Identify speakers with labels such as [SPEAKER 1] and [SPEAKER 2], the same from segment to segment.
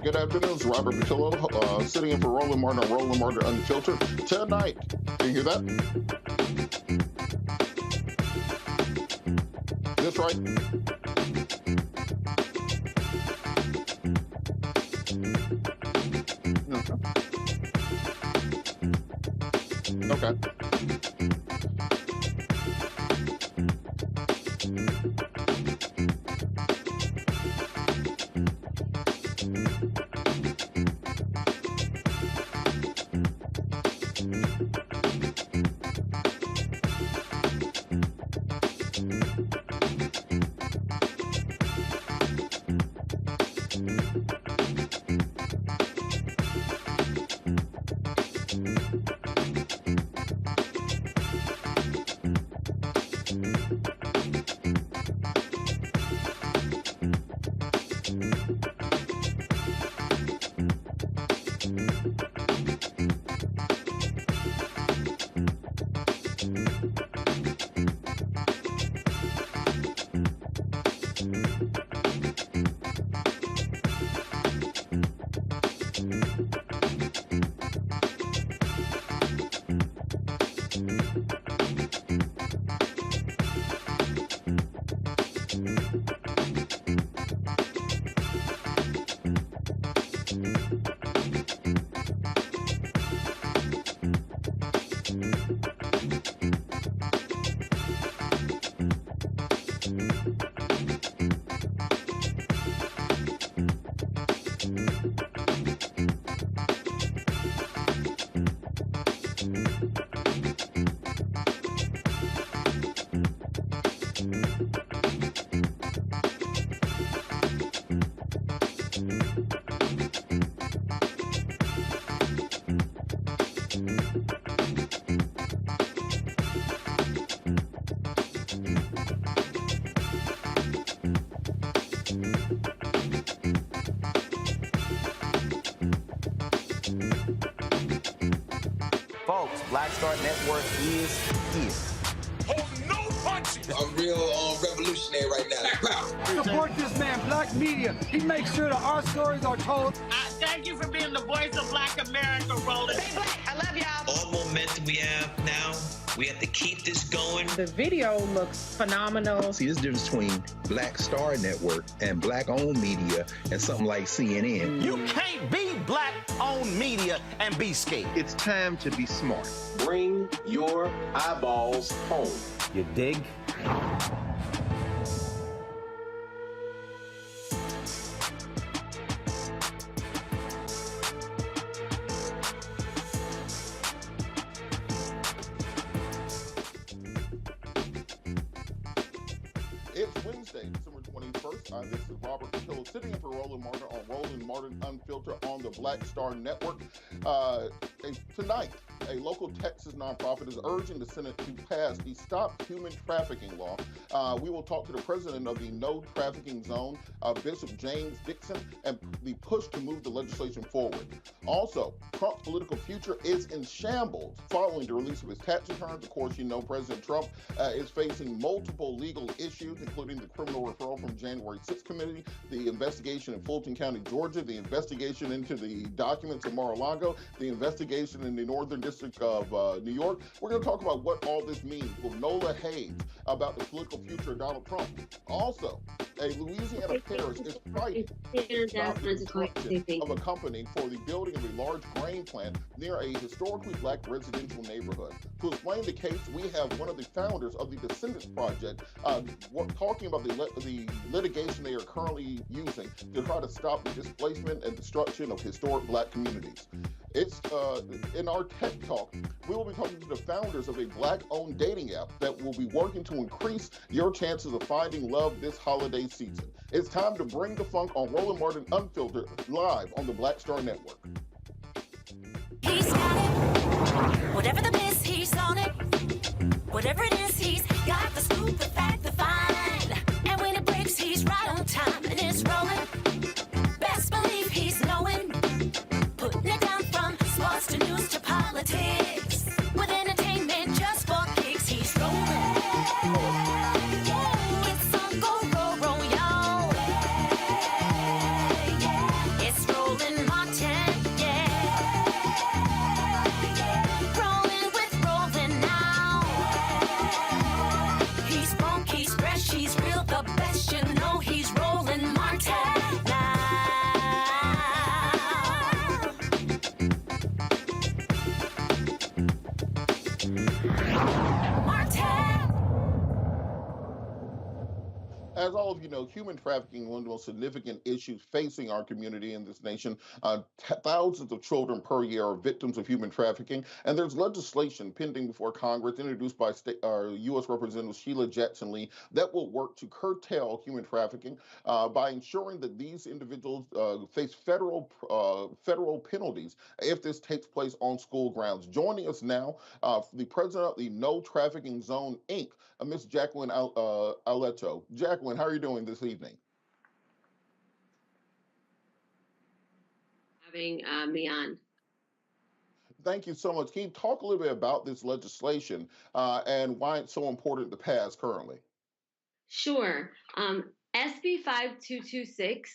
[SPEAKER 1] Good afternoon, it's Robert Patillo, sitting in for Roland Martin on Roland Martin Unfiltered tonight. Can you hear that? Is this right? Okay.
[SPEAKER 2] Folks, Black Star Network is here.
[SPEAKER 3] Hold no punches!
[SPEAKER 4] I'm real revolutionary right now.
[SPEAKER 5] Support this man, Black Media. He makes sure that our stories are told.
[SPEAKER 6] Thank you for being the voice of Black America, Roland.
[SPEAKER 7] Stay black. I love y'all.
[SPEAKER 8] All momentum we have now, we have to keep this going.
[SPEAKER 9] The video looks phenomenal.
[SPEAKER 10] See, there's a difference between Black Star Network and Black-owned media and something like CNN.
[SPEAKER 2] You can't be Black-owned media and be scared.
[SPEAKER 10] It's time to be smart.
[SPEAKER 11] Bring your eyeballs home.
[SPEAKER 2] You dig?
[SPEAKER 1] Wednesday, December 21st. This is Robert Patillo sitting in for Roland Martin on Roland Martin Unfiltered on the Black Star Network. Tonight, a local Texas nonprofit is urging the Senate to pass the Stop Human Trafficking law. We will talk to the president of the No Trafficking Zone, Bishop James Dixon, and the push to move the legislation forward. Also, Trump's political future is in shambles following the release of his tax returns. Of course, you know President Trump is facing multiple legal issues, including the criminal referral from January 6th committee, the investigation in Fulton County, Georgia, the investigation into the documents in Mar-a-Lago, the investigation in the Northern District of New York. We're going to talk about what all this means with Nola Haynes about the political future of Donald Trump. Also, a Louisiana Parish is fighting to stop the destruction of a company for the building of a large grain plant near a historically black residential neighborhood. To explain the case, we have one of the founders of the Descendants project talking about the litigation they are currently using to try to stop the displacement and destruction of historic black communities. It's in our Tech Talk, we will be talking to the founders of a black-owned dating app that will be working to increase your chances of finding love this holiday season. It's time to bring the funk on Roland Martin Unfiltered live on the Black Star Network.
[SPEAKER 7] He's got it. Whatever the miss, he's on it. Whatever it is, he's got the scoop, the fact, the find. And when it breaks, he's right on time and it's rolling. Best believe he's knowing. Putting it down from sports to news to politics. With entertainment just for kicks, he's rolling. It's on go, roll, y'all. It's Roland Martin, rolling with Roland now. He's funk, he's fresh, he's real, the best, you know he's Roland Martin now.
[SPEAKER 1] As all of you know, human trafficking is one of the most significant issues facing our community in this nation. Thousands of children per year are victims of human trafficking, and there's legislation pending before Congress introduced by U.S. Representative Sheila Jackson Lee that will work to curtail human trafficking by ensuring that these individuals face federal penalties if this takes place on school grounds. Joining us now, the president of the No Trafficking Zone, Inc., Miss Jacqueline Aleto. Jacqueline, how are you doing this evening?
[SPEAKER 12] Having me on.
[SPEAKER 1] Thank you so much. Can you talk a little bit about this legislation and why it's so important to pass currently?
[SPEAKER 12] Sure. SB 5226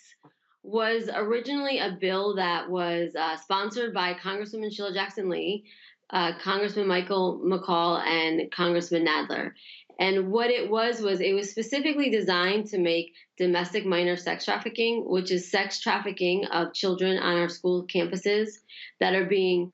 [SPEAKER 12] was originally a bill that was sponsored by Congresswoman Sheila Jackson Lee, Congressman Michael McCall, and Congressman Nadler. And what it was specifically designed to make domestic minor sex trafficking, which is sex trafficking of children on our school campuses that are being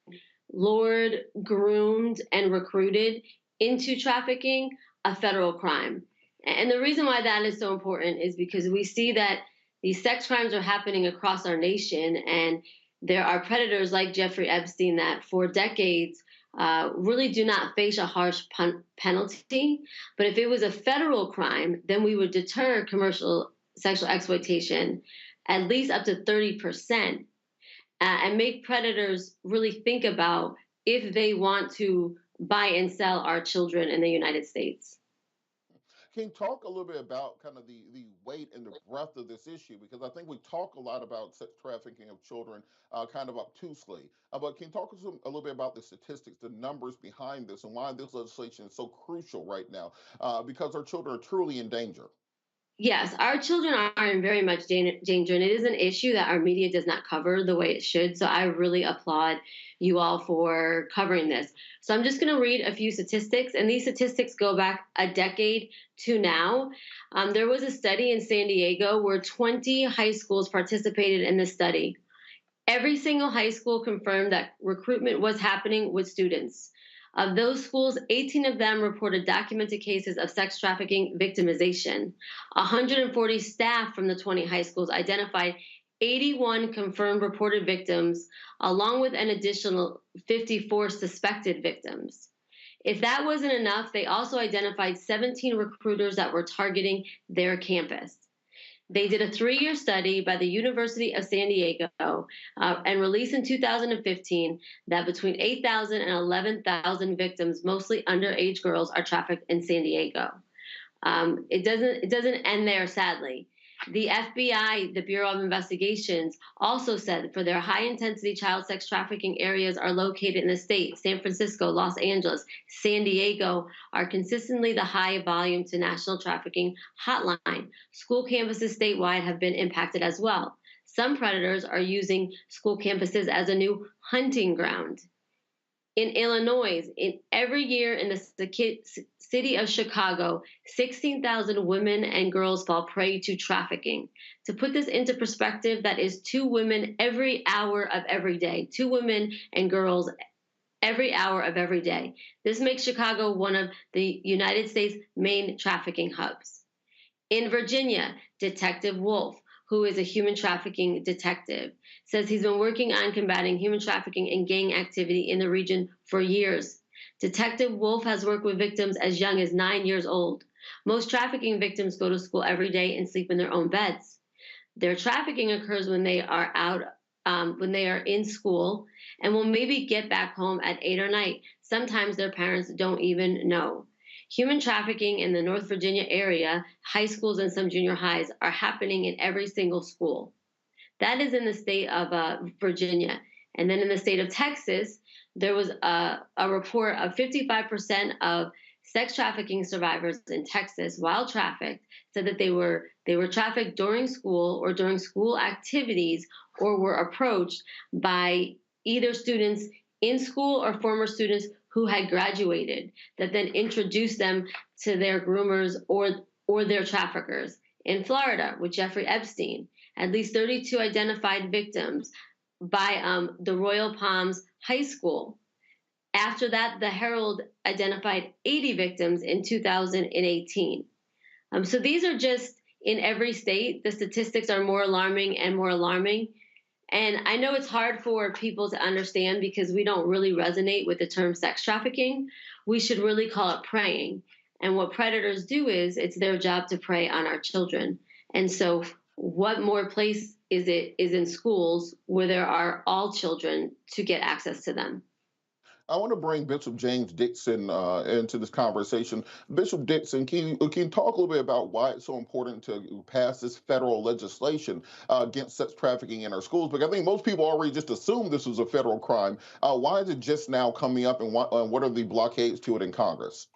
[SPEAKER 12] lured, groomed, and recruited into trafficking, a federal crime. And the reason why that is so important is because we see that these sex crimes are happening across our nation, and there are predators like Jeffrey Epstein that for decades really do not face a harsh penalty. But if it was a federal crime, then we would deter commercial sexual exploitation at least up to 30%, and make predators really think about if they want to buy and sell our children in the United States.
[SPEAKER 1] Can you talk a little bit about kind of the weight and the breadth of this issue? Because I think we talk a lot about sex trafficking of children kind of obtusely. But can you talk a little bit about the statistics, the numbers behind this, and why this legislation is so crucial right now? Because our children are truly in danger.
[SPEAKER 12] Yes, our children are in very much danger, and it is an issue that our media does not cover the way it should. So I really applaud you all for covering this. So I'm just going to read a few statistics, and these statistics go back a decade to now. There was a study in San Diego where 20 high schools participated in this study. Every single high school confirmed that recruitment was happening with students. Of those schools, 18 of them reported documented cases of sex trafficking victimization. 140 staff from the 20 high schools identified 81 confirmed reported victims, along with an additional 54 suspected victims. If that wasn't enough, they also identified 17 recruiters that were targeting their campus. They did a 3-year study by the University of San Diego and released in 2015 that between 8,000 and 11,000 victims, mostly underage girls, are trafficked in San Diego. It doesn't end there, sadly. The FBI, the Bureau of Investigations, also said for their high-intensity child sex trafficking areas are located in the state. San Francisco, Los Angeles, San Diego are consistently the high volume to national trafficking hotline. School campuses statewide have been impacted as well. Some predators are using school campuses as a new hunting ground. In Illinois, every year in the city of Chicago, 16,000 women and girls fall prey to trafficking. To put this into perspective, that is 2 women every hour of every day. 2 women and girls every hour of every day. This makes Chicago one of the United States' main trafficking hubs. In Virginia, Detective Wolf, who is a human trafficking detective, says he's been working on combating human trafficking and gang activity in the region for years. Detective Wolf has worked with victims as young as 9 years old. Most trafficking victims go to school every day and sleep in their own beds. Their trafficking occurs when they are when they are in school, and will maybe get back home at 8 or 9. Sometimes their parents don't even know. Human trafficking in the North Virginia area, high schools and some junior highs, are happening in every single school. That is in the state of Virginia. And then in the state of Texas, there was a report of 55% of sex trafficking survivors in Texas, while trafficked, said that they were trafficked during school or during school activities, or were approached by either students in school or former students who had graduated, that then introduced them to their groomers or their traffickers. In Florida, with Jeffrey Epstein, at least 32 identified victims by the Royal Palms High School. After that, the Herald identified 80 victims in 2018. So these are just in every state. The statistics are more alarming and more alarming. And I know it's hard for people to understand because we don't really resonate with the term sex trafficking. We should really call it preying. And what predators do is it's their job to prey on our children. And so what more place is in schools where there are all children to get access to them?
[SPEAKER 1] I want to bring Bishop James Dixon into this conversation. Bishop Dixon, can you talk a little bit about why it's so important to pass this federal legislation against sex trafficking in our schools? Because I think most people already just assume this was a federal crime. Why is it just now coming up, and what are the blockades to it in Congress?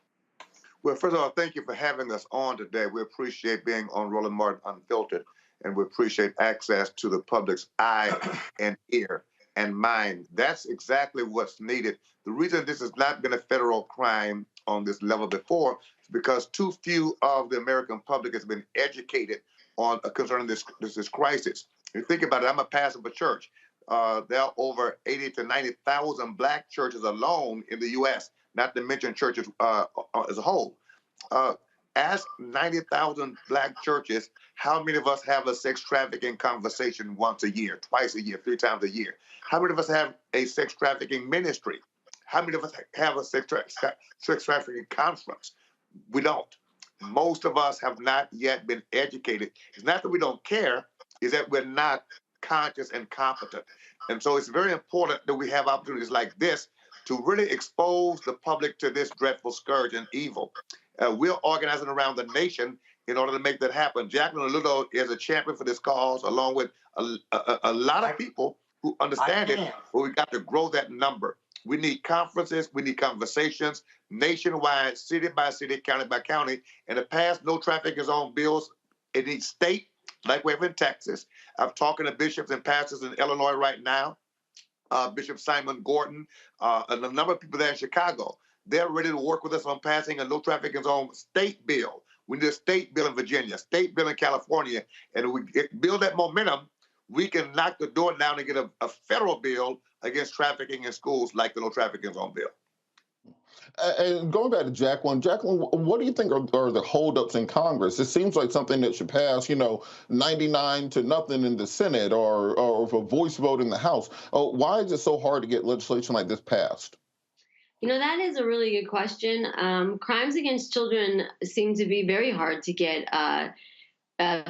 [SPEAKER 13] Well, first of all, thank you for having us on today. We appreciate being on Roland Martin Unfiltered, and we appreciate access to the public's eye and ear and mind. That's exactly what's needed. The reason this has not been a federal crime on this level before is because too few of the American public has been educated on concerning this crisis. If you think about it, I'm a pastor of a church. There are over 80 to 90,000 black churches alone in the U.S., not to mention churches as a whole. Ask 90,000 black churches how many of us have a sex trafficking conversation once a year, twice a year, 3 times a year. How many of us have a sex trafficking ministry? How many of us have a sex trafficking conference? We don't. Most of us have not yet been educated. It's not that we don't care, it's that we're not conscious and competent. And so it's very important that we have opportunities like this to really expose the public to this dreadful scourge and evil. We're organizing around the nation in order to make that happen. Jacqueline Ludo is a champion for this cause, along with a lot of people who understand it, but we've got to grow that number. We need conferences, we need conversations, nationwide, city by city, county by county, and to pass no trafficking zone bills, it needs state, like we have in Texas. I'm talking to bishops and pastors in Illinois right now, Bishop Simon Gordon, and a number of people there in Chicago. They're ready to work with us on passing a no trafficking zone state bill. We need a state bill in Virginia, state bill in California, and we build that momentum. We can knock the door down and get a federal bill against trafficking in schools like the no trafficking zone bill.
[SPEAKER 1] And going back to Jacqueline, what do you think are the holdups in Congress? It seems like something that should pass, 99 to nothing in the Senate or a voice vote in the House. Why is it so hard to get legislation like this passed?
[SPEAKER 12] That is a really good question. Crimes against children seem to be very hard to get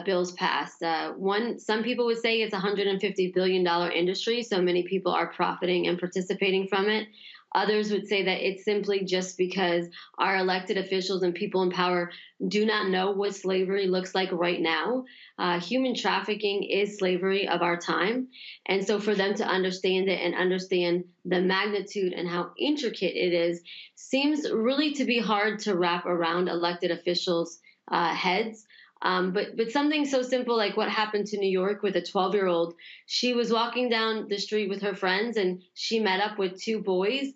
[SPEAKER 12] bills passed. Some people would say it's a $150 billion industry, so many people are profiting and participating from it. Others would say that it's simply just because our elected officials and people in power do not know what slavery looks like right now. Human trafficking is slavery of our time. And so for them to understand it and understand the magnitude and how intricate it is seems really to be hard to wrap around elected officials' heads. But something so simple like what happened to New York with a 12-year-old, she was walking down the street with her friends and she met up with two boys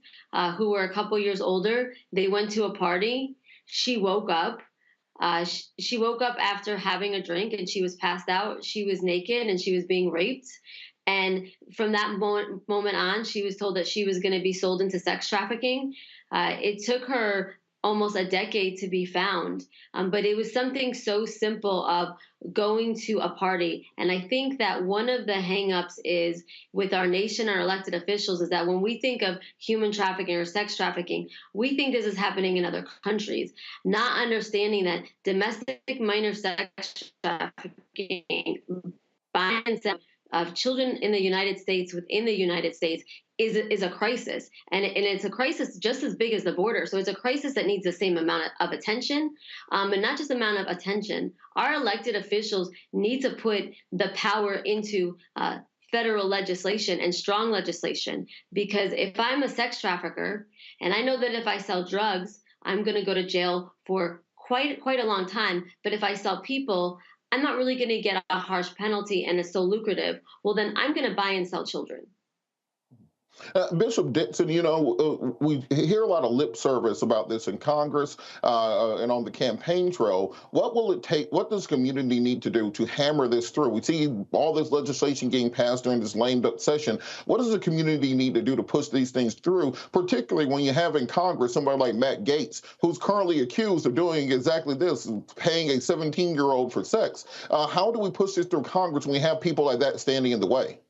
[SPEAKER 12] who were a couple years older. They went to a party. She woke up. She woke up after having a drink and she was passed out. She was naked and she was being raped. And from that moment on, she was told that she was going to be sold into sex trafficking. It took her almost a decade to be found. But it was something so simple of going to a party. And I think that one of the hangups is with our nation, our elected officials, is that when we think of human trafficking or sex trafficking, we think this is happening in other countries, not understanding that domestic minor sex trafficking, buying and selling of children in the United States, within the United States, is a crisis. And it's a crisis just as big as the border. So it's a crisis that needs the same amount of attention, and not just amount of attention. Our elected officials need to put the power into federal legislation and strong legislation. Because if I'm a sex trafficker, and I know that if I sell drugs, I'm going to go to jail for quite a long time. But if I sell people, I'm not really going to get a harsh penalty and it's so lucrative. Well, then I'm going to buy and sell children.
[SPEAKER 1] Bishop Dixon, we hear a lot of lip service about this in Congress and on the campaign trail. What will it take? What does community need to do to hammer this through? We see all this legislation getting passed during this lame-duck session. What does the community need to do to push these things through, particularly when you have in Congress somebody like Matt Gaetz, who's currently accused of doing exactly this, paying a 17-year-old for sex? How do we push this through Congress when we have people like that standing in the way?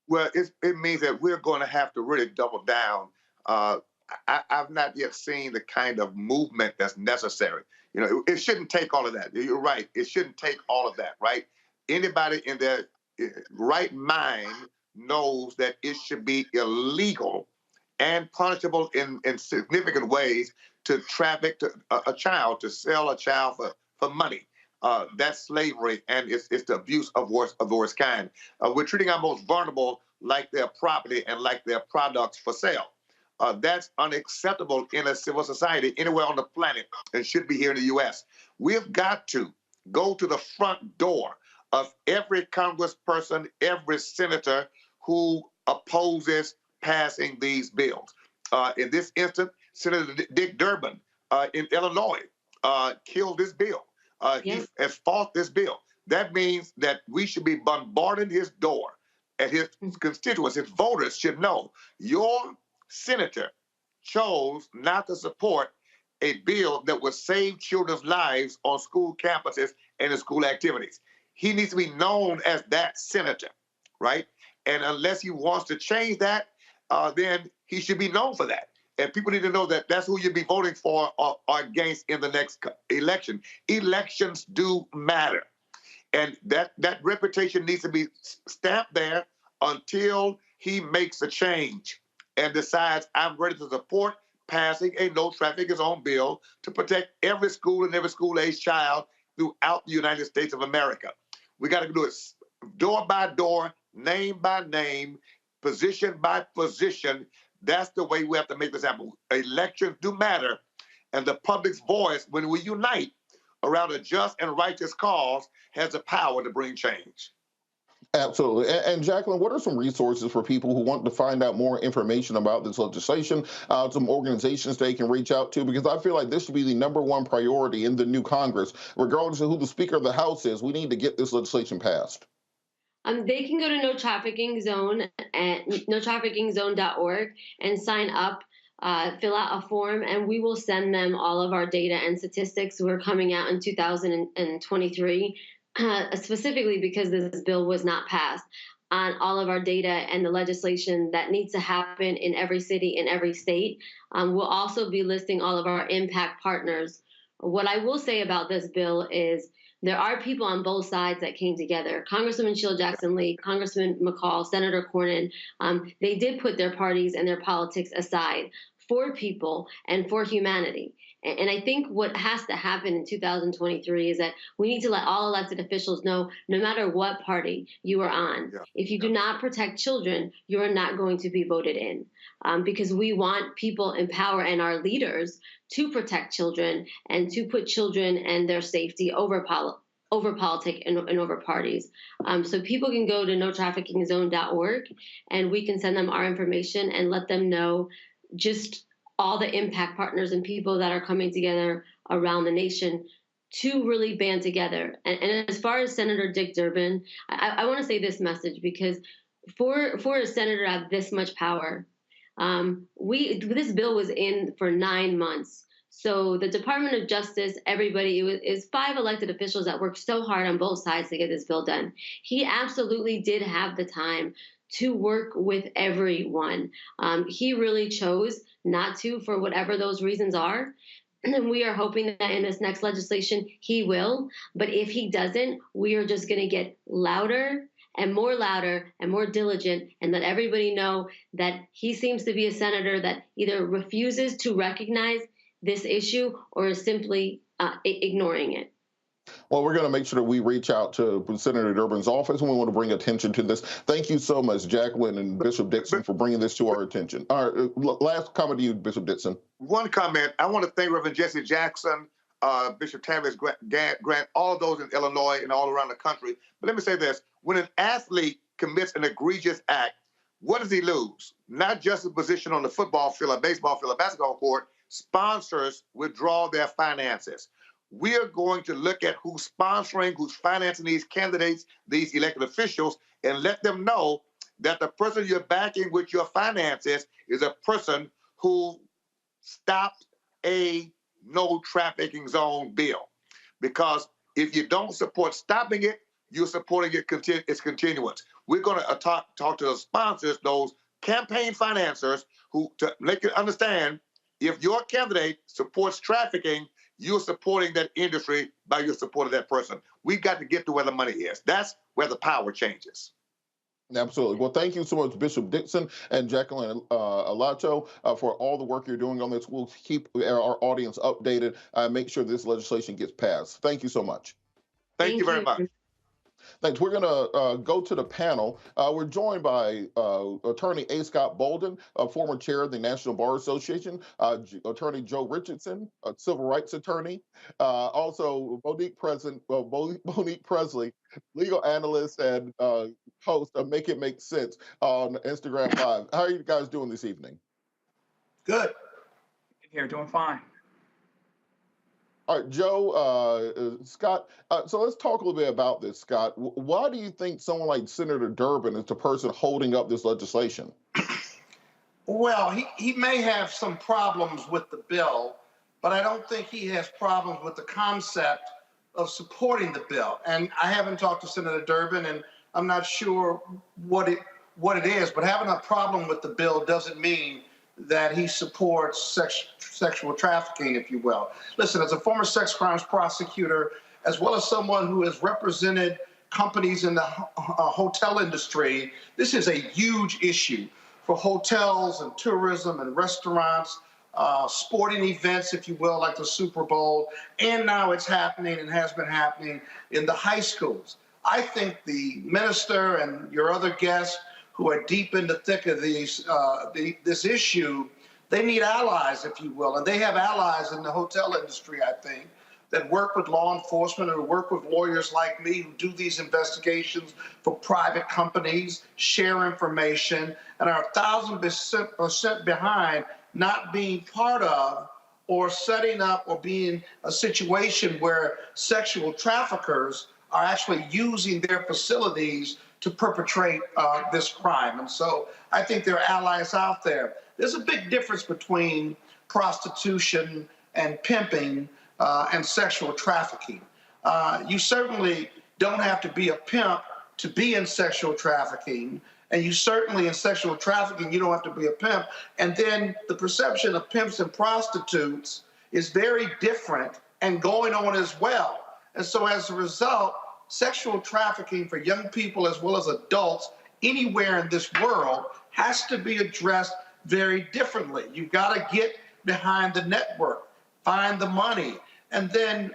[SPEAKER 13] Well, it means that we're going to have to really double down. I've not yet seen the kind of movement that's necessary. It shouldn't take all of that. You're right. It shouldn't take all of that, right? Anybody in their right mind knows that it should be illegal and punishable in significant ways to traffic a child, to sell a child for money. That's slavery, and it's the abuse of the worst kind. We're treating our most vulnerable like their property and like their products for sale. That's unacceptable in a civil society anywhere on the planet, and should be here in the U.S. We've got to go to the front door of every congressperson, every senator who opposes passing these bills. In this instance, Senator Dick Durbin in Illinois killed this bill. He has fought this bill. That means that we should be bombarding his door, and his constituents, his voters should know your senator chose not to support a bill that would save children's lives on school campuses and in school activities. He needs to be known as that senator, right? And unless he wants to change that, then he should be known for that. And people need to know that that's who you'll be voting for or against in the next election. Elections do matter. And that reputation needs to be stamped there until he makes a change and decides, I'm ready to support passing a no trafficking zone bill to protect every school and every school-age child throughout the United States of America. We got to do it door by door, name by name, position by position. That's the way we have to make this happen. Elections do matter, and the public's voice, when we unite around a just and righteous cause, has the power to bring change.
[SPEAKER 1] Absolutely. And Jacqueline, what are some resources for people who want to find out more information about this legislation, some organizations they can reach out to? Because I feel like this should be the #1 priority in the new Congress. Regardless of who the Speaker of the House is, we need to get this legislation passed.
[SPEAKER 12] They can go to No Trafficking Zone at notraffickingzone.org and sign up, fill out a form, and we will send them all of our data and statistics. We're coming out in 2023, specifically because this bill was not passed. on all of our data and the legislation that needs to happen in every city, in every state. We'll also be listing all of our impact partners. What I will say about this bill is there are people on both sides that came together. Congresswoman Sheila Jackson Lee, Congressman McCall, Senator Cornyn, they did put their parties and their politics aside for people and for humanity. And I think what has to happen in 2023 is that we need to let all elected officials know, no matter what party you are on, if you do not protect children, you are not going to be voted in. Because we want people in power and our leaders to protect children and to put children and their safety over politics and over parties. So people can go to notraffickingzone.org and we can send them our information and let them know just all the impact partners and people that are coming together around the nation to really band together. And as far as Senator Dick Durbin, I want to say this message, because for a senator to have this much power, this bill was in for 9 months. So the Department of Justice, everybody, is 5 elected officials that worked so hard on both sides to get this bill done. He absolutely did have the time to work with everyone. He really chose not to, for whatever those reasons are. And we are hoping that in this next legislation, he will. But if he doesn't, we are just going to get louder and more diligent, and let everybody know that he seems to be a senator that either refuses to recognize this issue or is simply ignoring it.
[SPEAKER 1] Well, we're going to make sure that we reach out to Senator Durbin's office, and we want to bring attention to this. Thank you so much, Jacqueline and Bishop Dixon, for bringing this to our attention. All right, last comment to you, Bishop Dixon.
[SPEAKER 13] One comment. I want to thank Reverend Jesse Jackson, Bishop Tavis Grant, all of those in Illinois and all around the country. But let me say this. When an athlete commits an egregious act, what does he lose? Not just a position on the football field, a baseball field, a basketball court. Sponsors withdraw their finances. We are going to look at who's sponsoring, who's financing these candidates, these elected officials, and let them know that the person you're backing with your finances is a person who stopped a no trafficking zone bill. Because if you don't support stopping it, you're supporting its continuance. We're going to talk to the sponsors, those campaign financiers, who to make it understand, if your candidate supports trafficking, you're supporting that industry by your support of that person. We've got to get to where the money is. That's where the power changes.
[SPEAKER 1] Absolutely. Well, thank you so much, Bishop Dixon and Jacqueline Alato, for all the work you're doing on this. We'll keep our audience updated and make sure this legislation gets passed. Thank you so much.
[SPEAKER 13] Thank you very much.
[SPEAKER 1] Thanks. We're going to go to the panel. We're joined by Attorney A. Scott Bolden, former chair of the National Bar Association, Attorney Joe Richardson, a civil rights attorney, also Monique Presley, legal analyst and host of Make It Make Sense on Instagram Live. How are you guys doing this evening?
[SPEAKER 14] Good. Here, doing fine.
[SPEAKER 1] All right, Joe, Scott, so let's talk a little bit about this, Scott. Why do you think someone like Senator Durbin is the person holding up this legislation?
[SPEAKER 14] Well, he may have some problems with the bill, but I don't think he has problems with the concept of supporting the bill. And I haven't talked to Senator Durbin, and I'm not sure what it is, but having a problem with the bill doesn't mean that he supports sexual trafficking, if you will. Listen, as a former sex crimes prosecutor, as well as someone who has represented companies in the hotel industry, this is a huge issue for hotels and tourism and restaurants, sporting events, if you will, like the Super Bowl, and now it's happening and has been happening in the high schools. I think the minister and your other guests who are deep in the thick of this issue, they need allies, if you will. And they have allies in the hotel industry, I think, that work with law enforcement or work with lawyers like me who do these investigations for private companies, share information, and are 1,000% behind not being part of or setting up or being a situation where sexual traffickers are actually using their facilities to perpetrate this crime. And so I think there are allies out there. There's a big difference between prostitution and pimping and sexual trafficking. You certainly don't have to be a pimp to be in sexual trafficking. And you certainly in sexual trafficking, you don't have to be a pimp. And then the perception of pimps and prostitutes is very different and going on as well. And so as a result, sexual trafficking for young people as well as adults anywhere in this world has to be addressed very differently. You've got to get behind the network, find the money, and then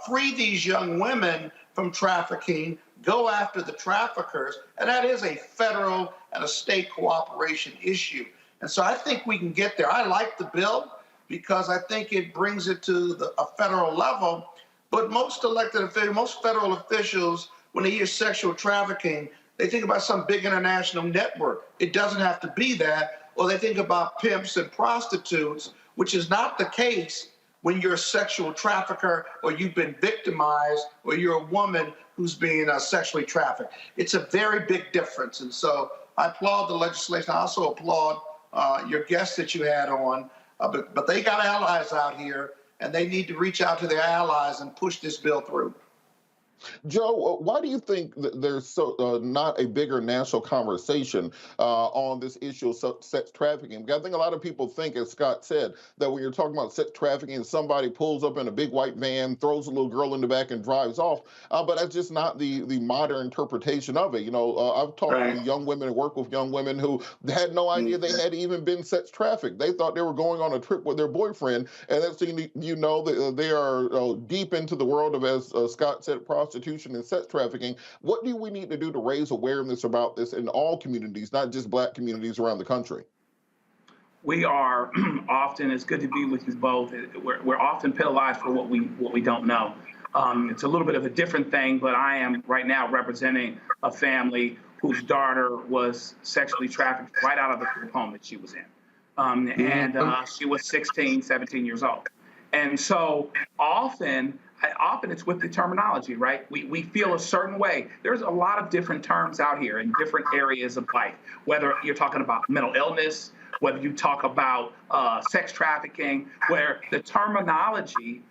[SPEAKER 14] free these young women from trafficking, go after the traffickers, and that is a federal and a state cooperation issue. And so I think we can get there. I like the bill because I think it brings it to a federal level, but most elected officials, most federal officials, when they hear sexual trafficking, they think about some big international network. It doesn't have to be that, or they think about pimps and prostitutes, which is not the case when you're a sexual trafficker or you've been victimized or you're a woman who's being sexually trafficked. It's a very big difference. And so I applaud the legislation. I also applaud your guests that you had on, but they got allies out here and they need to reach out to their allies and push this bill through.
[SPEAKER 1] Joe, why do you think that there's not a bigger national conversation on this issue of sex trafficking? Because I think a lot of people think, as Scott said, that when you're talking about sex trafficking, somebody pulls up in a big white van, throws a little girl in the back and drives off. But that's just not the modern interpretation of it. You know, I've talked to young women and worked with young women who had no idea they had even been sex trafficked. They thought they were going on a trip with their boyfriend. And that's you know that they are deep into the world of, as Scott said, prostitution and sex trafficking. What do we need to do to raise awareness about this in all communities, not just Black communities around the country?
[SPEAKER 15] We are often, it's good to be with you both, we're often penalized for what we don't know. It's a little bit of a different thing, but I am right now representing a family whose daughter was sexually trafficked right out of the home that she was in. And she was 16, 17 years old. And so often it's with the terminology, right? We feel a certain way. There's a lot of different terms out here in different areas of life, whether you're talking about mental illness, whether you talk about sex trafficking, where the terminology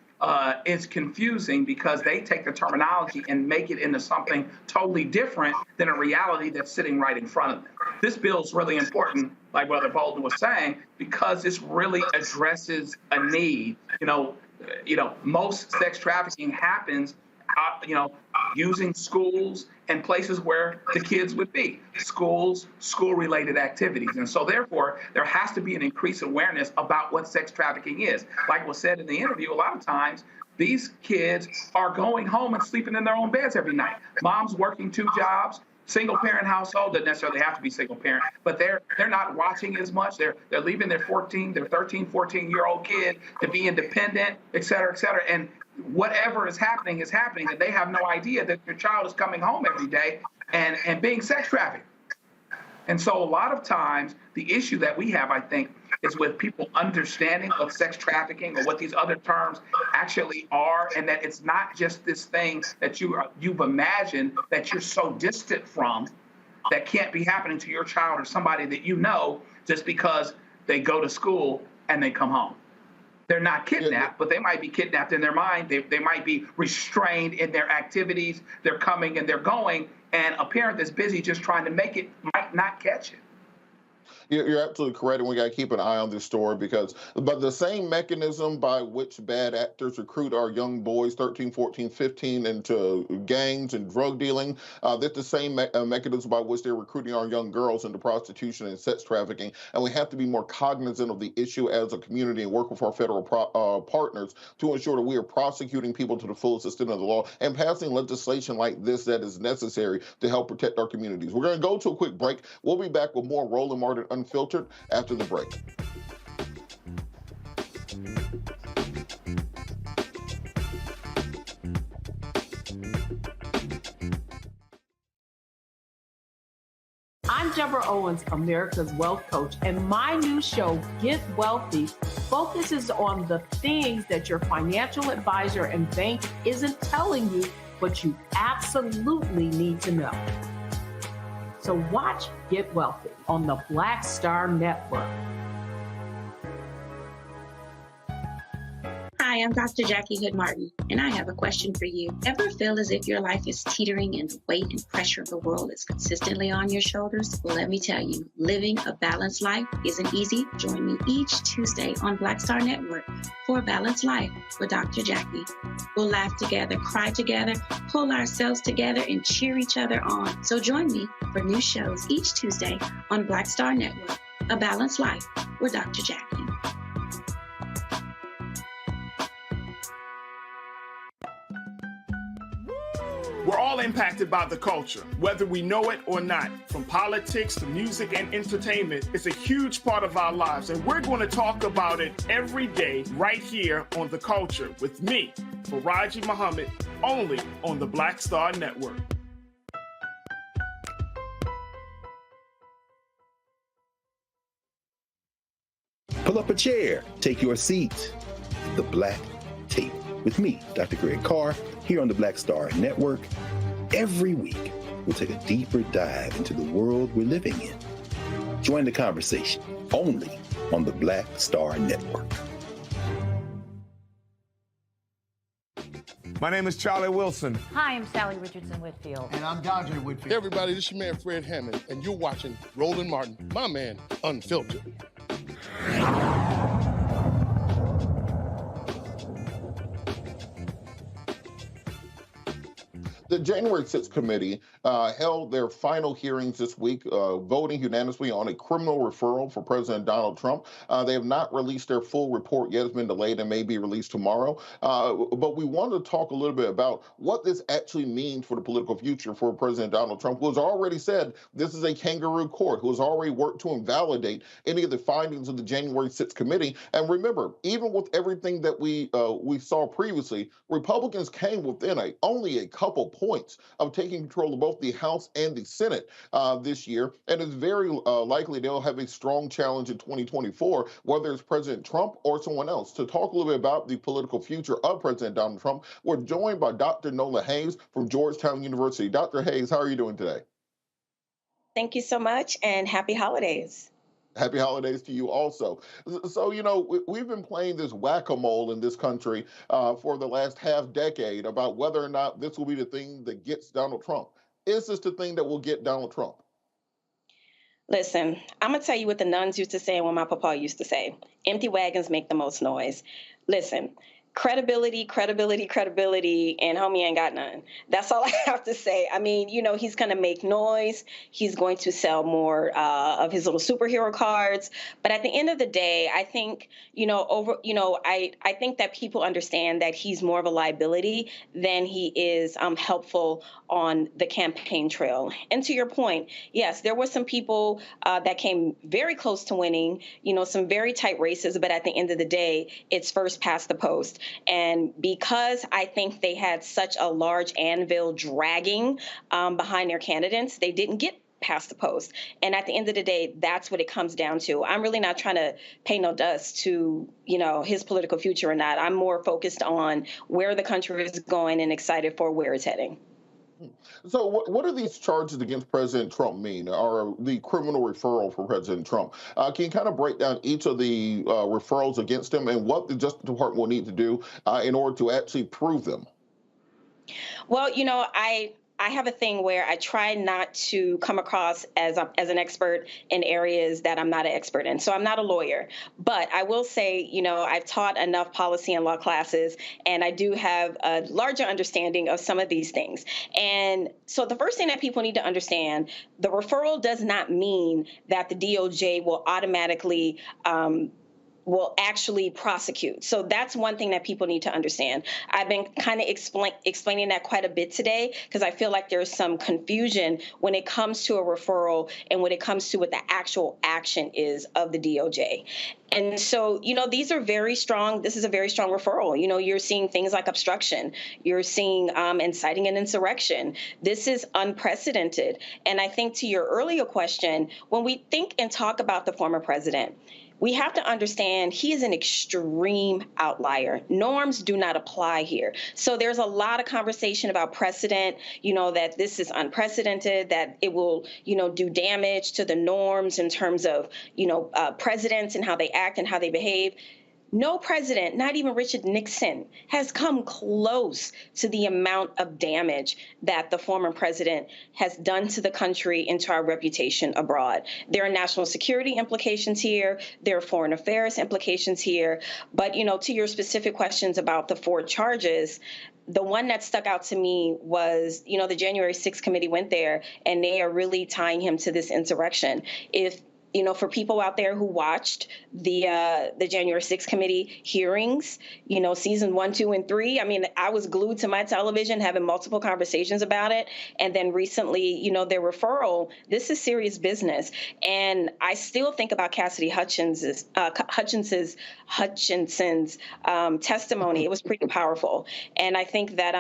[SPEAKER 15] is confusing because they take the terminology and make it into something totally different than a reality that's sitting right in front of them. This bill is really important, like Brother Bolden was saying, because this really addresses a need. You know, most sex trafficking happens, using schools and places where the kids would be, schools, school-related activities. And so therefore, there has to be an increased awareness about what sex trafficking is. Like was said in the interview, a lot of times, these kids are going home and sleeping in their own beds every night. Mom's working 2 jobs. Single parent household doesn't necessarily have to be single parent, but they're not watching as much. They're leaving their 13, 14-year-old kid to be independent, et cetera, et cetera. And whatever is happening, and they have no idea that their child is coming home every day and being sex trafficked. And so a lot of times, the issue that we have, I think, is with people understanding what sex trafficking or what these other terms actually are, and that it's not just this thing that you've imagined that you're so distant from that can't be happening to your child or somebody that you know just because they go to school and they come home. They're not kidnapped, but they might be kidnapped in their mind. They might be restrained in their activities. They're coming and they're going, and a parent that's busy just trying to make it might not catch it.
[SPEAKER 1] You're absolutely correct, and we got to keep an eye on this story but the same mechanism by which bad actors recruit our young boys, 13, 14, 15, into gangs and drug dealing, that's the same mechanism by which they're recruiting our young girls into prostitution and sex trafficking. And we have to be more cognizant of the issue as a community and work with our federal partners to ensure that we are prosecuting people to the fullest extent of the law and passing legislation like this that is necessary to help protect our communities. We're going to go to a quick break. We'll be back with more Roland Martin Unfiltered after the break.
[SPEAKER 9] I'm Deborah Owens, America's Wealth Coach, and my new show, Get Wealthy, focuses on the things that your financial advisor and bank isn't telling you, but you absolutely need to know. So watch Get Wealthy on the Black Star Network.
[SPEAKER 16] Hi, Hi, I'm Dr. Jackie Hood Martin, and I have a question for you. Ever feel as if your life is teetering and the weight and pressure of the world is consistently on your shoulders? Well, let me tell you, living a balanced life isn't easy. Join me each Tuesday on Black Star Network for A Balanced Life with Dr. Jackie. We'll laugh together, cry together, pull ourselves together, and cheer each other on. So join me for new shows each Tuesday on Black Star Network, A Balanced Life with Dr. Jackie.
[SPEAKER 3] We're all impacted by the culture, whether we know it or not. From politics to music and entertainment, it's a huge part of our lives, and we're going to talk about it every day right here on The Culture with me, Faraji Muhammad, only on the Black Star Network.
[SPEAKER 10] Pull up a chair, take your seat. The Black Tape with me, Dr. Greg Carr, here on the Black Star Network. Every week, we'll take a deeper dive into the world we're living in. Join the conversation only on the Black Star Network.
[SPEAKER 17] My name is Charlie Wilson.
[SPEAKER 18] Hi, I'm Sally Richardson Whitfield.
[SPEAKER 19] And I'm Dondre Whitfield.
[SPEAKER 20] Hey everybody, this is your man Fred Hammond, and you're watching Roland Martin, my man, Unfiltered.
[SPEAKER 1] The January 6th committee held their final hearings this week, voting unanimously on a criminal referral for President Donald Trump. They have not released their full report yet. It's been delayed and may be released tomorrow. But we wanted to talk a little bit about what this actually means for the political future for President Donald Trump, who has already said this is a kangaroo court, who has already worked to invalidate any of the findings of the January 6th committee. And remember, even with everything that we saw previously, Republicans came within only a couple points of taking control of both the House and the Senate this year, and it's very likely they'll have a strong challenge in 2024, whether it's President Trump or someone else. To talk a little bit about the political future of President Donald Trump, we're joined by Dr. Nola Haynes from Georgetown University. Dr. Haynes, how are you doing today?
[SPEAKER 21] Thank you so much, and happy holidays.
[SPEAKER 1] Happy holidays to you also. So, you know, we've been playing this whack-a-mole in this country for the last half decade about whether or not this will be the thing that gets Donald Trump. Is this the thing that will get Donald Trump?
[SPEAKER 21] Listen, I'm going to tell you what the nuns used to say and what my papa used to say. Empty wagons make the most noise. Listen, credibility, and homie ain't got none. That's all I have to say. I mean, you know, he's going to make noise. He's going to sell more of his little superhero cards. But at the end of the day, I think, I think that people understand that he's more of a liability than he is helpful on the campaign trail. And to your point, yes, there were some people that came very close to winning, some very tight races. But at the end of the day, it's first past the post. And because I think they had such a large anvil dragging behind their candidates, they didn't get past the post. And at the end of the day, that's what it comes down to. I'm really not trying to pay no dust to, his political future or not. I'm more focused on where the country is going and excited for where it's heading.
[SPEAKER 1] So what do these charges against President Trump mean, or the criminal referral for President Trump? Can you kind of break down each of the referrals against him and what the Justice Department will need to do in order to actually prove them?
[SPEAKER 21] Well, I have a thing where I try not to come across as an expert in areas that I'm not an expert in. So I'm not a lawyer, but I will say, I've taught enough policy and law classes, and I do have a larger understanding of some of these things. And so the first thing that people need to understand, the referral does not mean that the DOJ will automatically will actually prosecute. So that's one thing that people need to understand. I've been kind of explaining that quite a bit today because I feel like there's some confusion when it comes to a referral and when it comes to what the actual action is of the DOJ. And so, these are very strong. This is a very strong referral. You're seeing things like obstruction. You're seeing inciting an insurrection. This is unprecedented. And I think to your earlier question, when we think and talk about the former president, we have to understand he is an extreme outlier. Norms do not apply here. So there's a lot of conversation about precedent, that this is unprecedented, that it will, do damage to the norms in terms of, presidents and how they act and how they behave. No president, not even Richard Nixon, has come close to the amount of damage that the former president has done to the country and to our reputation abroad. There are national security implications here. There are foreign affairs implications here. But, to your specific questions about the 4 charges, the one that stuck out to me was, the January 6th committee went there, and they are really tying him to this insurrection. If for people out there who watched the January 6th committee hearings, season 1, 2, and 3, I was glued to my television having multiple conversations about it. And then recently, their referral, this is serious business. And I still think about Cassidy Hutchinson's testimony. It was pretty powerful. And I think that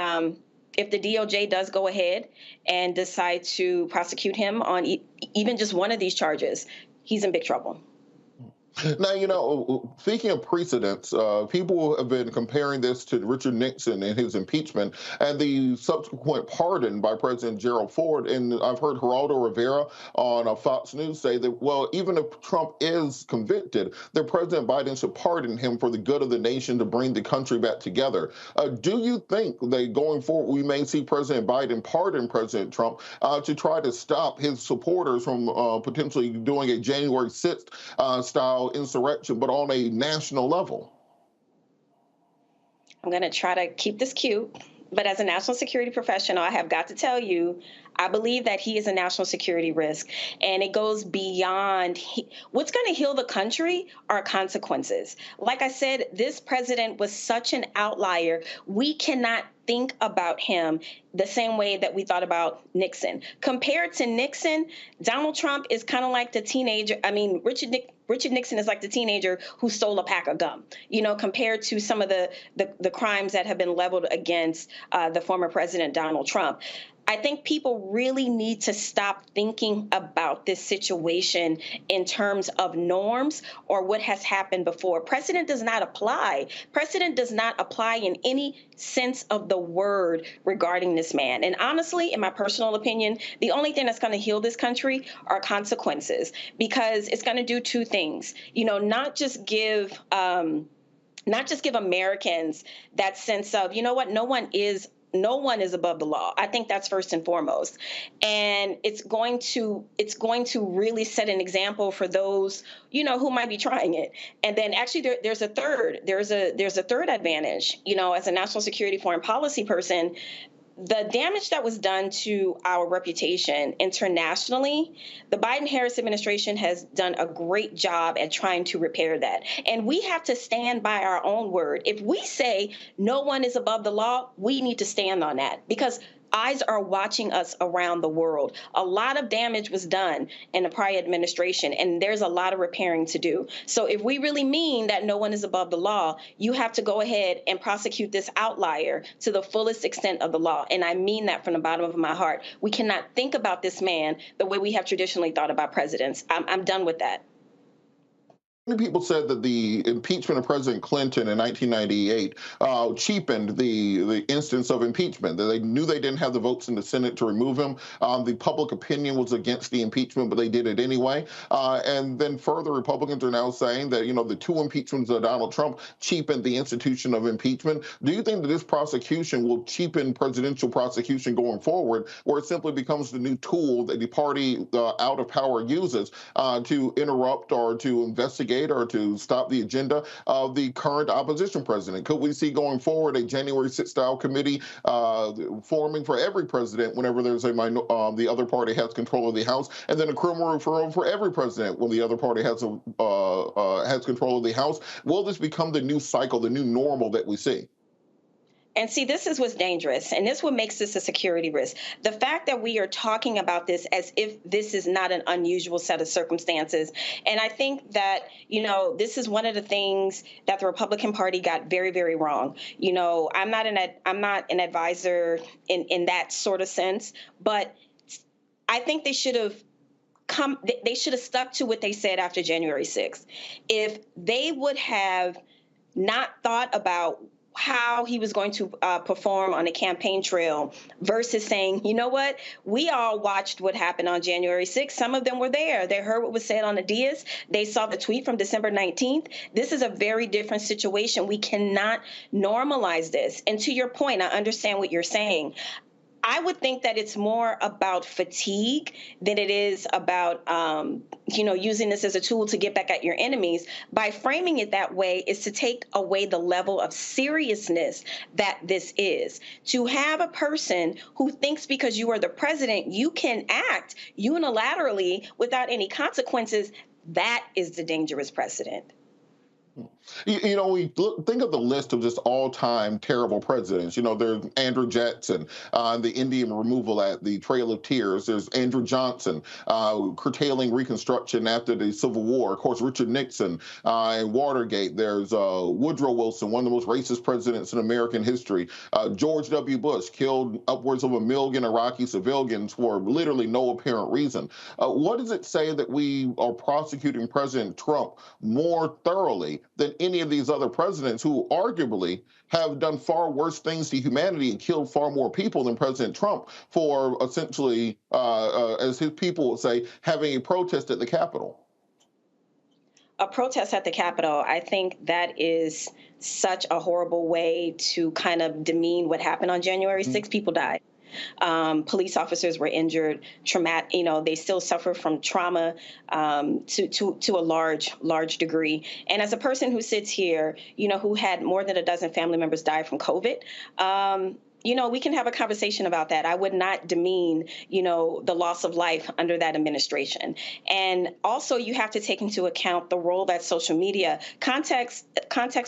[SPEAKER 21] if the DOJ does go ahead and decide to prosecute him on even just one of these charges, he's in big trouble.
[SPEAKER 1] Now, speaking of precedents, people have been comparing this to Richard Nixon and his impeachment and the subsequent pardon by President Gerald Ford. And I've heard Geraldo Rivera on Fox News say that, well, even if Trump is convicted, that President Biden should pardon him for the good of the nation to bring the country back together. Do you think that going forward, we may see President Biden pardon President Trump to try to stop his supporters from potentially doing a January 6th style insurrection, but on a national level?
[SPEAKER 21] I'm going to try to keep this cute, but as a national security professional, I have got to tell you, I believe that he is a national security risk, and it goes beyond what's going to heal the country are consequences. Like I said, this president was such an outlier. We cannot think about him the same way that we thought about Nixon. Compared to Nixon, Donald Trump is kind of like the teenager. Richard Nixon is like the teenager who stole a pack of gum, compared to some of the crimes that have been leveled against the former president, Donald Trump. I think people really need to stop thinking about this situation in terms of norms or what has happened before. Precedent does not apply. Precedent does not apply in any sense of the word regarding this man. And honestly, in my personal opinion, the only thing that's going to heal this country are consequences, because it's going to do 2 things. Not just give Americans that sense of, no one is above the law. I think that's first and foremost. And it's going to really set an example for those, who might be trying it. And then actually there's a third advantage, as a national security foreign policy person. The damage that was done to our reputation internationally, the Biden-Harris administration has done a great job at trying to repair that. And we have to stand by our own word. If we say no one is above the law, we need to stand on that, because eyes are watching us around the world. A lot of damage was done in the prior administration, and there's a lot of repairing to do. So if we really mean that no one is above the law, you have to go ahead and prosecute this outlier to the fullest extent of the law. And I mean that from the bottom of my heart. We cannot think about this man the way we have traditionally thought about presidents. I'm done with that.
[SPEAKER 1] Many people said that the impeachment of President Clinton in 1998 cheapened the instance of impeachment, that they knew they didn't have the votes in the Senate to remove him. The public opinion was against the impeachment, but they did it anyway. And then further, Republicans are now saying that, the 2 impeachments of Donald Trump cheapened the institution of impeachment. Do you think that this prosecution will cheapen presidential prosecution going forward, or it simply becomes the new tool that the party out of power uses to interrupt or to investigate or to stop the agenda of the current opposition president? Could we see going forward a January 6th style committee forming for every president whenever there's the other party has control of the House, and then a criminal referral for every president when the other party has control of the House? Will this become the new cycle, the new normal that we see?
[SPEAKER 21] And see, this is what's dangerous, and this is what makes this a security risk. The fact that we are talking about this as if this is not an unusual set of circumstances. And I think that, this is one of the things that the Republican Party got very, very wrong. I'm not an advisor in that sort of sense, but I think they should have stuck to what they said after January 6th. If they would have not thought about how he was going to perform on the campaign trail versus saying, you know what, we all watched what happened on January 6th. Some of them were there. They heard what was said on the dais. They saw the tweet from December 19th. This is a very different situation. We cannot normalize this. And to your point, I understand what you're saying. I would think that it's more about fatigue than it is about, using this as a tool to get back at your enemies. By framing it that way is to take away the level of seriousness that this is. To have a person who thinks because you are the president, you can act unilaterally without any consequences, that is the dangerous precedent.
[SPEAKER 1] We think of the list of just all-time terrible presidents. There's Andrew Jackson, the Indian removal at the Trail of Tears. There's Andrew Johnson, curtailing Reconstruction after the Civil War. Of course, Richard Nixon and Watergate. There's Woodrow Wilson, one of the most racist presidents in American history. George W. Bush killed upwards of 1 million Iraqi civilians for literally no apparent reason. What does it say that we are prosecuting President Trump more thoroughly than any of these other presidents who arguably have done far worse things to humanity and killed far more people than President Trump for essentially, as his people would say, having a protest at the Capitol?
[SPEAKER 21] A protest at the Capitol, I think that is such a horrible way to kind of demean what happened on January 6th. People died. Police officers were injured, traumatic. They still suffer from trauma to a large degree. And as a person who sits here, who had more than a dozen family members die from COVID, we can have a conversation about that. I would not demean, the loss of life under that administration. And also, you have to take into account the role that social media context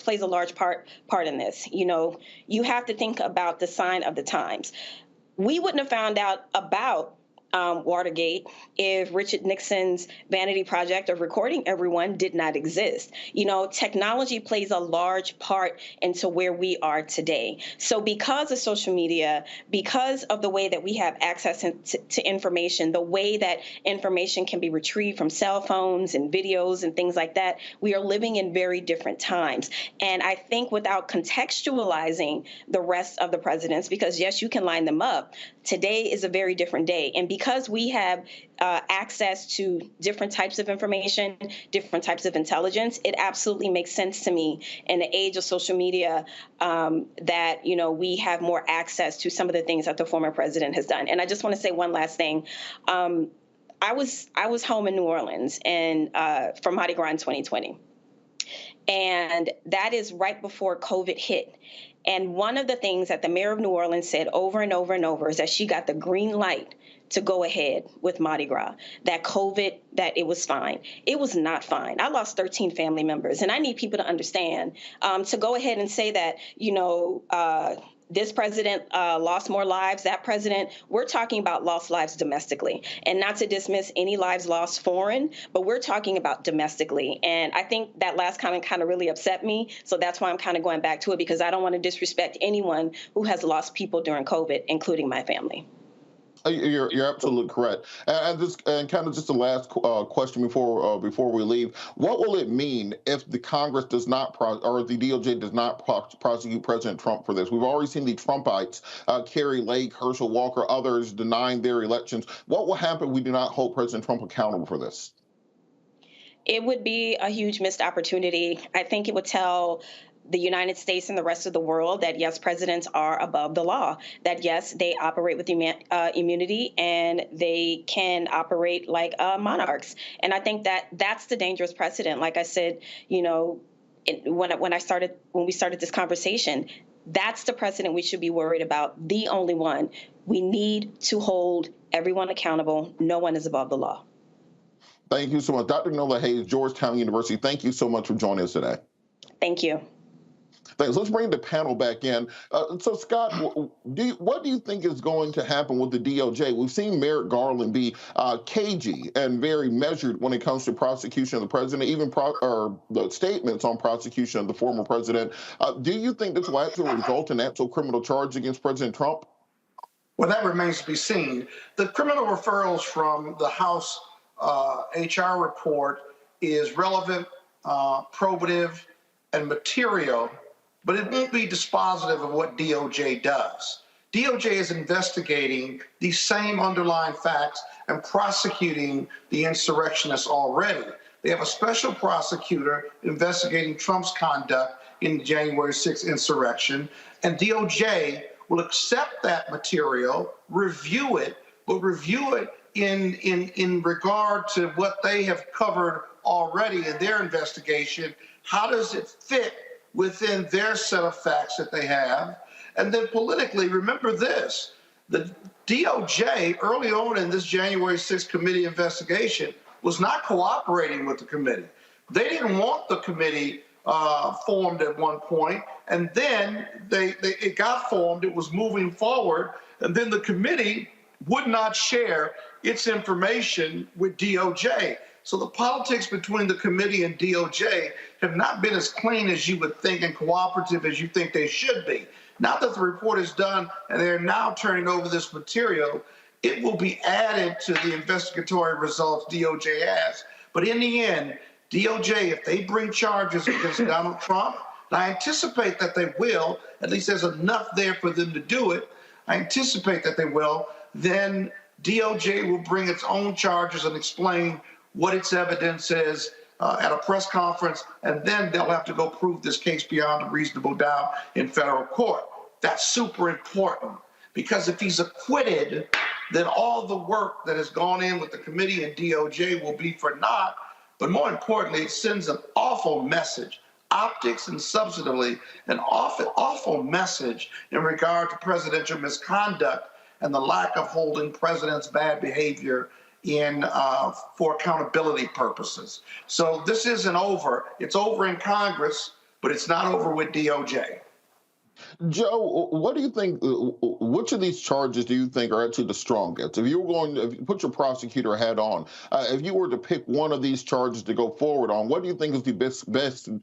[SPEAKER 21] plays a large part in this. You have to think about the sign of the times. We wouldn't have found out about Watergate if Richard Nixon's vanity project of recording everyone did not exist. Technology plays a large part into where we are today. So because of social media, because of the way that we have access to information, the way that information can be retrieved from cell phones and videos and things like that, we are living in very different times. And I think without contextualizing the rest of the presidents, because yes, you can line them up, today is a very different day. And because we have access to different types of information, different types of intelligence, it absolutely makes sense to me in the age of social media that, we have more access to some of the things that the former president has done. And I just want to say one last thing. I was home in New Orleans for Mardi Gras in 2020. And that is right before COVID hit. And one of the things that the mayor of New Orleans said over and over and over is that she got the green light to go ahead with Mardi Gras, that COVID, that it was fine. It was not fine. I lost 13 family members, and I need people to understand, to go ahead and say that, this president lost more lives, that president, we're talking about lost lives domestically. And not to dismiss any lives lost foreign, but we're talking about domestically. And I think that last comment kind of really upset me. So that's why I'm kind of going back to it, because I don't want to disrespect anyone who has lost people during COVID, including my family.
[SPEAKER 1] You're absolutely correct. And kind of just the last question before we leave. What will it mean if the Congress does not or the DOJ does not prosecute President Trump for this? We've already seen the Trumpites, Carrie Lake, Herschel Walker, others denying their elections. What will happen if we do not hold President Trump accountable for this?
[SPEAKER 21] It would be a huge missed opportunity. I think it would tell the United States and the rest of the world that, yes, presidents are above the law, that, yes, they operate with immunity and they can operate like monarchs. And I think that that's the dangerous precedent. Like I said, when we started this conversation, that's the precedent we should be worried about, the only one. We need to hold everyone accountable. No one is above the law.
[SPEAKER 1] Thank you so much. Dr. Nola Haynes, Georgetown University, thank you so much for joining us today.
[SPEAKER 21] Thank you.
[SPEAKER 1] Thanks. Let's bring the panel back in. So, Scott, what do you think is going to happen with the DOJ? We've seen Merrick Garland be cagey and very measured when it comes to prosecution of the president, even the statements on prosecution of the former president. Do you think this will actually result in actual criminal charge against President Trump?
[SPEAKER 14] Well, that remains to be seen. The criminal referrals from the House HR report is relevant, probative, and material but it won't be dispositive of what DOJ does. DOJ is investigating these same underlying facts and prosecuting the insurrectionists already. They have a special prosecutor investigating Trump's conduct in the January 6th insurrection, and DOJ will accept that material, review it, but review it in regard to what they have covered already in their investigation. How does it fit within their set of facts that they have? And then politically, remember this, the DOJ early on in this January 6th committee investigation was not cooperating with the committee. They didn't want the committee formed at one point, and then it got formed, it was moving forward, and then the committee would not share its information with DOJ. So the politics between the committee and DOJ have not been as clean as you would think and cooperative as you think they should be. Now that the report is done and they're now turning over this material, it will be added to the investigatory results DOJ has. But in the end, DOJ, if they bring charges against Donald Trump, and I anticipate that they will, at least there's enough there for them to do it, I anticipate that they will, then DOJ will bring its own charges and explain what its evidence is at a press conference, and then they'll have to go prove this case beyond a reasonable doubt in federal court. That's super important, because if he's acquitted, then all the work that has gone in with the committee and DOJ will be for naught. But more importantly, it sends an awful message, optics and substantively, an awful message in regard to presidential misconduct and the lack of holding president's bad behavior for accountability purposes. So this isn't over. It's over in Congress, but it's not over with DOJ.
[SPEAKER 1] Joe, what do you think, which of these charges do you think are actually the strongest? If you put your prosecutor hat on, if you were to pick one of these charges to go forward on, what do you think is the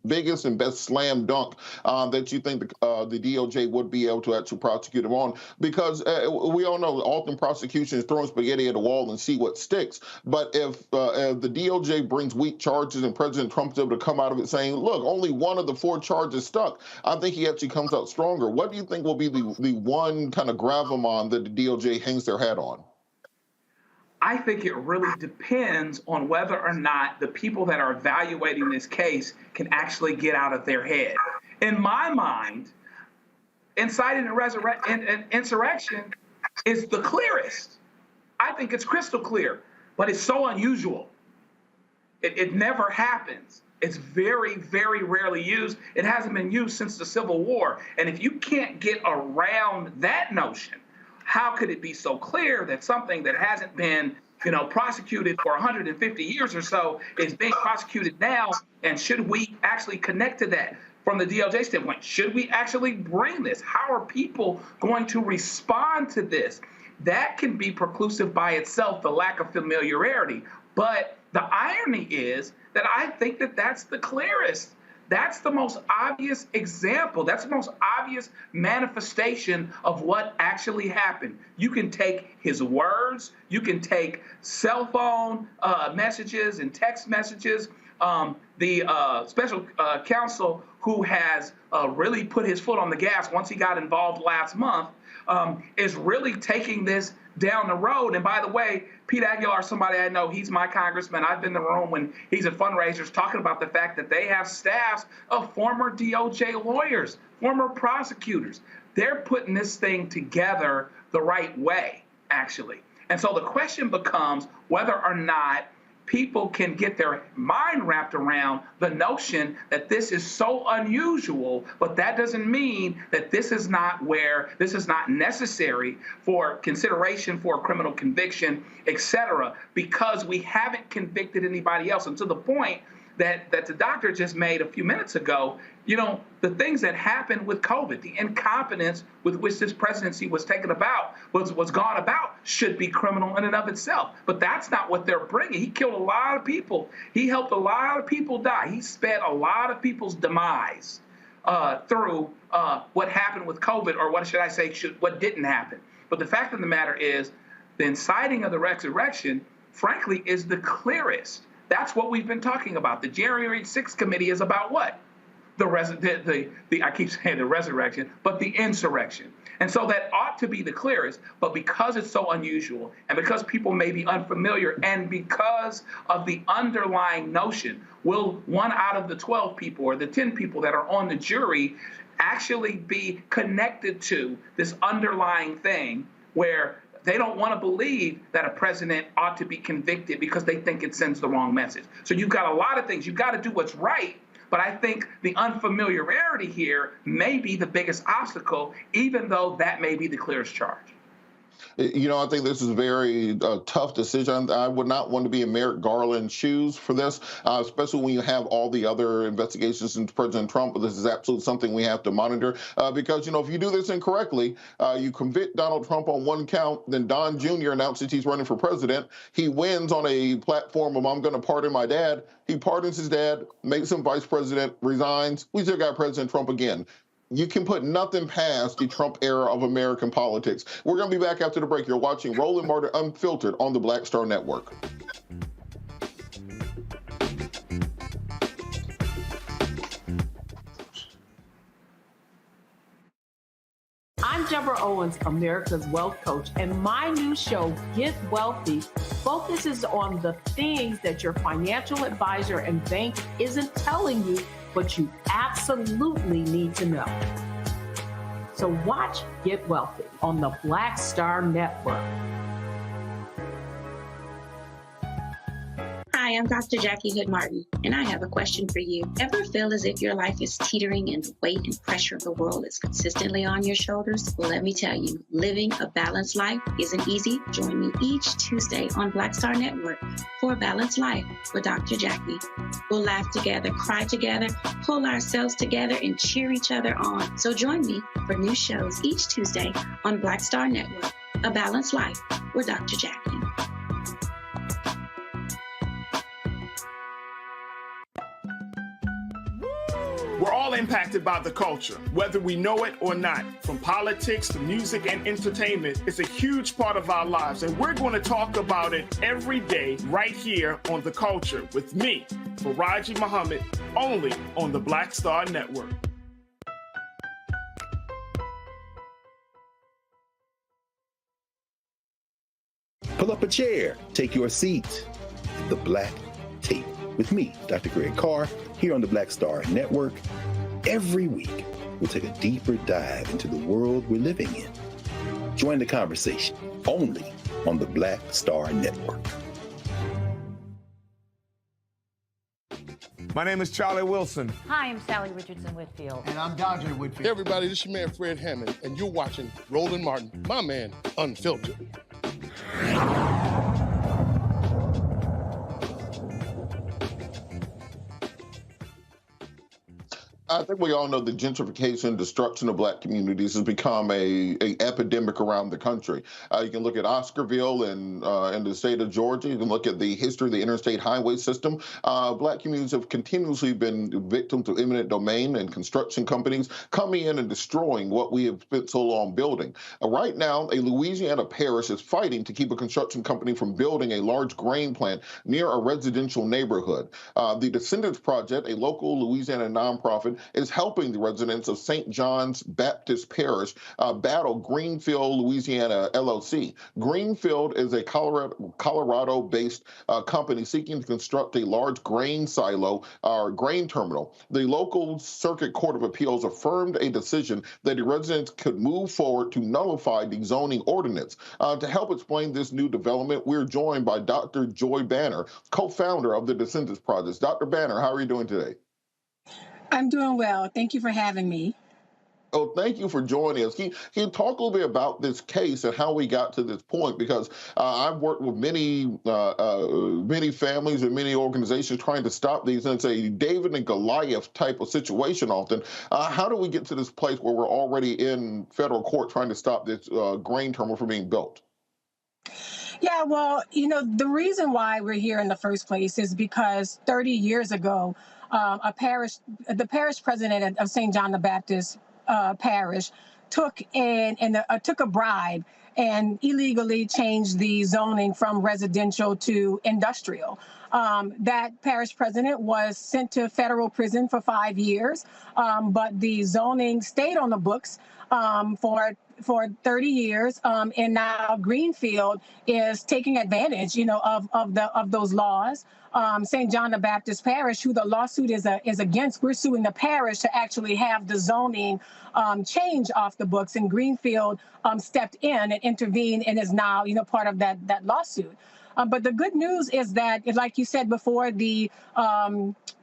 [SPEAKER 1] biggest and best slam dunk that you think the DOJ would be able to actually prosecute him on? Because we all know often prosecution is throwing spaghetti at a wall and see what sticks. But if the DOJ brings weak charges and President Trump's able to come out of it saying, look, only one of the 4 charges stuck, I think he actually comes out stronger. What do you think will be the one kind of gravamon that the DOJ hangs their hat on?
[SPEAKER 15] I think it really depends on whether or not the people that are evaluating this case can actually get out of their head. In my mind, inciting an insurrection is the clearest. I think it's crystal clear, but it's so unusual. It never happens. It's very, very rarely used. It hasn't been used since the Civil War. And if you can't get around that notion, how could it be so clear that something that hasn't been, prosecuted for 150 years or so is being prosecuted now? And should we actually connect to that from the DOJ standpoint? Should we actually bring this? How are people going to respond to this? That can be preclusive by itself, the lack of familiarity. But the irony is that I think that that's the clearest. That's the most obvious example. That's the most obvious manifestation of what actually happened. You can take his words. You can take cell phone messages and text messages. The special counsel who has really put his foot on the gas once he got involved last month is really taking this down the road. And by the way, Pete Aguilar, somebody I know, he's my congressman. I've been in the room when he's at fundraisers talking about the fact that they have staffs of former DOJ lawyers, former prosecutors. They're putting this thing together the right way, actually. And so the question becomes whether or not people can get their mind wrapped around the notion that this is so unusual, but that doesn't mean that this is not necessary for consideration for a criminal conviction, et cetera, because we haven't convicted anybody else. And to the point that the doctor just made a few minutes ago, the things that happened with COVID, the incompetence with which this presidency was gone about should be criminal in and of itself. But that's not what they're bringing. He killed a lot of people. He helped a lot of people die. He sped a lot of people's demise through what happened with COVID, or what should I say, what didn't happen. But the fact of the matter is, the inciting of the resurrection, frankly, is the clearest. That's what we've been talking about. The January 6th committee is about what? I keep saying the resurrection, but the insurrection. And so that ought to be the clearest, but because it's so unusual, and because people may be unfamiliar, and because of the underlying notion, will 1 out of the 12 people or the 10 people that are on the jury actually be connected to this underlying thing where they don't want to believe that a president ought to be convicted because they think it sends the wrong message. So you've got a lot of things. You've got to do what's right. But I think the unfamiliarity here may be the biggest obstacle, even though that may be the clearest charge.
[SPEAKER 1] You know, I think this is a very tough decision. I would not want to be in Merrick Garland's shoes for this, especially when you have all the other investigations into President Trump. This is absolutely something we have to monitor because, you know, if you do this incorrectly, you convict Donald Trump on one count, then Don Jr. announces he's running for president. He wins on a platform of I'm going to pardon my dad. He pardons his dad, makes him vice president, resigns. We still got President Trump again. You can put nothing past the Trump era of American politics. We're going to be back after the break. You're watching Roland Martin Unfiltered on the Black Star Network.
[SPEAKER 9] I'm Deborah Owens, America's Wealth Coach, and my new show, Get Wealthy, focuses on the things that your financial advisor and bank isn't telling you, but you absolutely need to know. So watch Get Wealthy on the Black Star Network.
[SPEAKER 16] Hi, I'm Dr. Jackie Hood Martin, and I have a question for you. Ever feel as if your life is teetering and the weight and pressure of the world is consistently on your shoulders? Well, let me tell you, living a balanced life isn't easy. Join me each Tuesday on Black Star Network for A Balanced Life with Dr. Jackie. We'll laugh together, cry together, pull ourselves together, and cheer each other on. So join me for new shows each Tuesday on Black Star Network, A Balanced Life with Dr. Jackie.
[SPEAKER 3] We're all impacted by the culture, whether we know it or not. From politics to music and entertainment, it's a huge part of our lives, and we're going to talk about it every day right here on The Culture with me, Faraji Muhammad, only on the Black Star Network.
[SPEAKER 10] Pull up a chair, take your seat. The Black Tape with me, Dr. Greg Carr, here on the Black Star Network. Every week, we'll take a deeper dive into the world we're living in. Join the conversation only on the Black Star Network.
[SPEAKER 17] My name is Charlie Wilson.
[SPEAKER 18] Hi, I'm Sally Richardson Whitfield.
[SPEAKER 5] And I'm Dondre Whitfield.
[SPEAKER 20] Hey everybody, this is your man Fred Hammond, and you're watching Roland Martin, my man, Unfiltered.
[SPEAKER 1] I think we all know the gentrification, destruction of black communities has become a epidemic around the country. You can look at Oscarville in the state of Georgia. You can look at the history of the interstate highway system. Black communities have continuously been victims to eminent domain and construction companies coming in and destroying what we have spent so long building. Right now, a Louisiana parish is fighting to keep a construction company from building a large grain plant near a residential neighborhood. The Descendants Project, a local Louisiana nonprofit, is helping the residents of St. John's Baptist Parish battle Greenfield, Louisiana, LLC. Greenfield is a Colorado-based company seeking to construct a large grain silo or grain terminal. The local Circuit Court of Appeals affirmed a decision that the residents could move forward to nullify the zoning ordinance. To help explain this new development, we're joined by Dr. Joy Banner, co-founder of the Descendants Project. Dr. Banner, how are you doing today?
[SPEAKER 19] I'm doing well. Thank you for having me.
[SPEAKER 1] Oh, thank you for joining us. Can you talk a little bit about this case and how we got to this point? Because I've worked with many families and many organizations trying to stop these, and it's a David and Goliath type of situation often. How do we get to this place where we're already in federal court trying to stop this grain terminal from being built?
[SPEAKER 19] Yeah, well, the reason why we're here in the first place is because 30 years ago, the parish president of St. John the Baptist Parish took a bribe and illegally changed the zoning from residential to industrial. That parish president was sent to federal prison for 5 years, but the zoning stayed on the books for 30 years, and now Greenfield is taking advantage, of those laws. St. John the Baptist Parish, who the lawsuit is against, we're suing the parish to actually have the zoning change off the books, and Greenfield stepped in and intervened and is now, part of that lawsuit. But the good news is that, like you said before, the